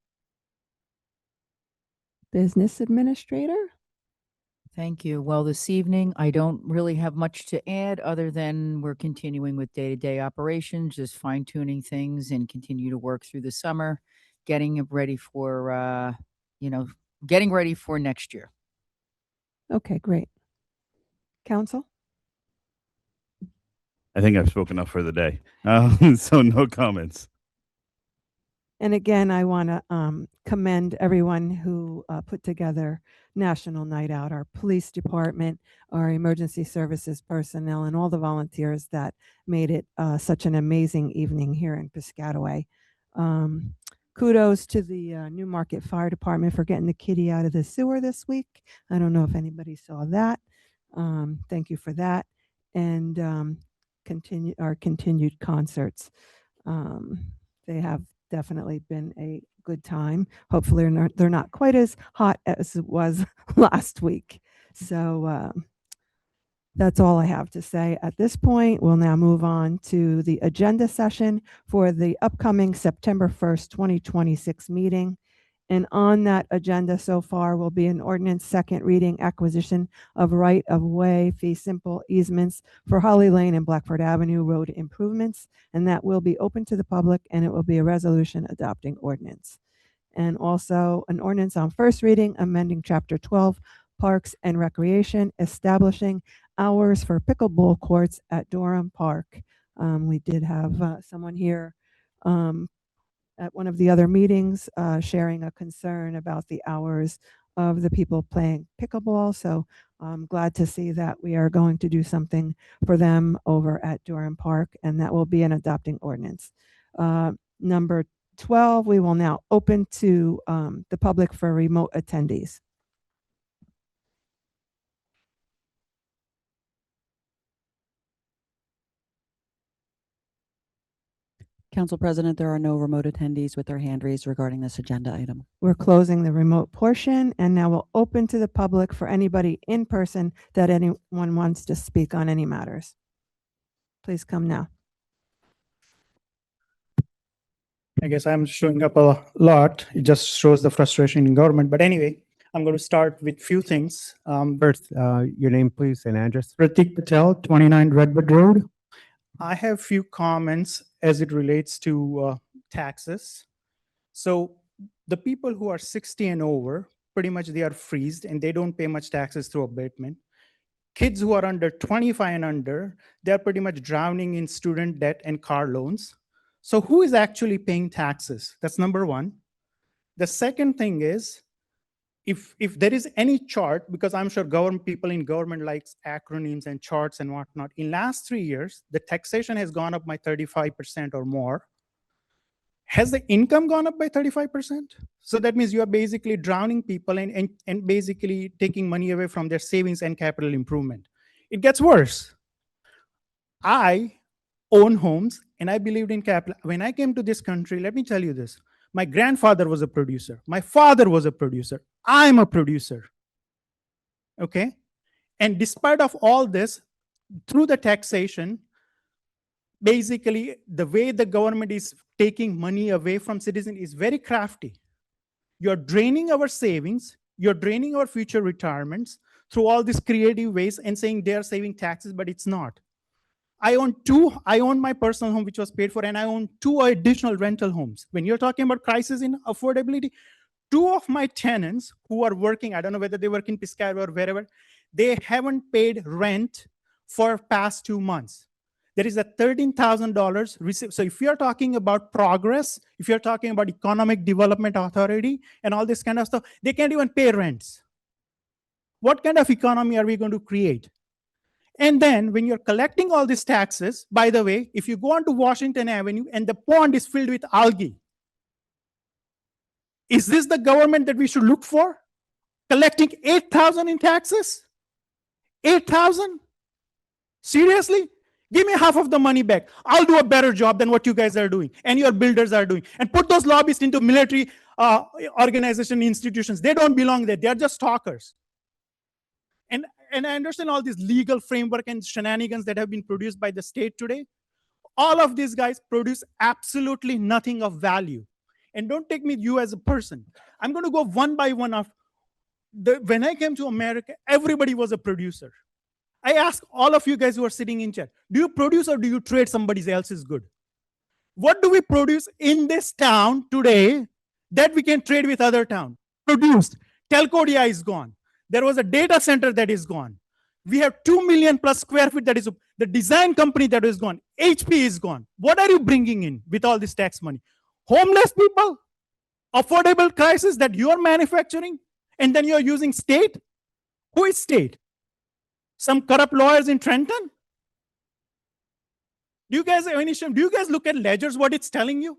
S1: Business Administrator.
S15: Thank you. Well, this evening, I don't really have much to add other than we're continuing with day-to-day operations, just fine-tuning things and continue to work through the summer, getting ready for, getting ready for next year.
S1: Okay, great. Council.
S8: I think I've spoken enough for the day. So no comments.
S1: And again, I want to commend everyone who put together National Night Out, our police department, our emergency services personnel, and all the volunteers that made it such an amazing evening here in Piscataway. Kudos to the Newmarket Fire Department for getting the kitty out of the sewer this week. I don't know if anybody saw that. Thank you for that. And continued concerts. They have definitely been a good time. Hopefully they're not quite as hot as it was last week. So that's all I have to say at this point. We'll now move on to the agenda session for the upcoming September 1st, 2026 meeting. And on that agenda so far will be an ordinance second reading acquisition of right-of-way fee simple easements for Holly Lane and Blackford Avenue road improvements. And that will be open to the public, and it will be a resolution adopting ordinance. And also an ordinance on first reading, amending Chapter 12, Parks and Recreation, establishing hours for pickleball courts at Durham Park. We did have someone here at one of the other meetings sharing a concern about the hours of the people playing pickleball. So I'm glad to see that we are going to do something for them over at Durham Park, and that will be an adopting ordinance. Number 12, we will now open to the public for remote attendees.
S17: Council President, there are no remote attendees with their hand raised regarding this agenda item.
S1: We're closing the remote portion, and now we'll open to the public for anybody in person that anyone wants to speak on any matters. Please come now.
S18: I guess I'm showing up a lot. It just shows the frustration in government. But anyway, I'm going to start with few things.
S13: First, your name, please, and address.
S18: Pratik Patel, 29 Redwood Road. I have few comments as it relates to taxes. So the people who are 60 and over, pretty much they are freezed and they don't pay much taxes through abatement. Kids who are under 25 and under, they're pretty much drowning in student debt and car loans. So who is actually paying taxes? That's number one. The second thing is, if there is any chart, because I'm sure government people in government likes acronyms and charts and whatnot, in last 3 years, the taxation has gone up by 35% or more. Has the income gone up by 35%? So that means you are basically drowning people and basically taking money away from their savings and capital improvement. It gets worse. I own homes and I believed in capital. When I came to this country, let me tell you this. My grandfather was a producer. My father was a producer. I'm a producer. Okay? And despite of all this, through the taxation, basically the way the government is taking money away from citizens is very crafty. You're draining our savings. You're draining our future retirements through all these creative ways and saying they're saving taxes, but it's not. I own my personal home, which was paid for, and I own 2 additional rental homes. When you're talking about crisis in affordability, 2 of my tenants who are working, I don't know whether they work in Piscataway or wherever, they haven't paid rent for past 2 months. There is a $13,000 receipt. So if you're talking about progress, if you're talking about economic development authority and all this kind of stuff, they can't even pay rents. What kind of economy are we going to create? And then when you're collecting all these taxes, by the way, if you go onto Washington Avenue and the pond is filled with algae, is this the government that we should look for? Collecting $8,000 in taxes? $8,000? Seriously? Give me half of the money back. I'll do a better job than what you guys are doing and your builders are doing. And put those lobbyists into military organization institutions. They don't belong there. They're just talkers. And I understand all this legal framework and shenanigans that have been produced by the state today. All of these guys produce absolutely nothing of value. And don't take me you as a person. I'm going to go one by one of when I came to America, everybody was a producer. I ask all of you guys who are sitting in chat, do you produce or do you trade somebody else's good? What do we produce in this town today that we can trade with other town? Produced. Telcodia is gone. There was a data center that is gone. We have 2 million plus square feet that is the design company that is gone. HP is gone. What are you bringing in with all this tax money? Homeless people? Affordable crisis that you are manufacturing? And then you're using state? Who is state? Some corrupt lawyers in Trenton? Do you guys have any shame? Do you guys look at ledgers, what it's telling you?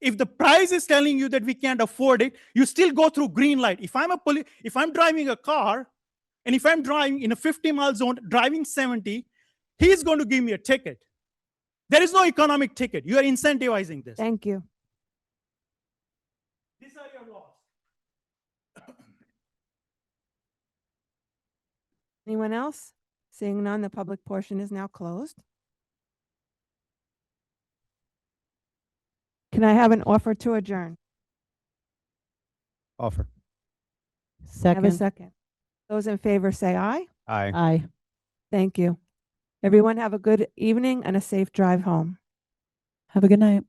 S18: If the price is telling you that we can't afford it, you still go through green light. If I'm driving a car, and if I'm driving in a 50-mile zone, driving 70, he's going to give me a ticket. There is no economic ticket. You are incentivizing this.
S1: Thank you.
S2: This
S1: Anyone else? Seeing none, the public portion is now closed. Can I have an offer to adjourn?
S13: Offer.
S1: Have a
S17: Second.
S1: second. Those in favor say aye.
S13: Aye.
S17: Aye.
S1: Thank you. Everyone have a good evening and a safe drive home.
S17: Have a good night.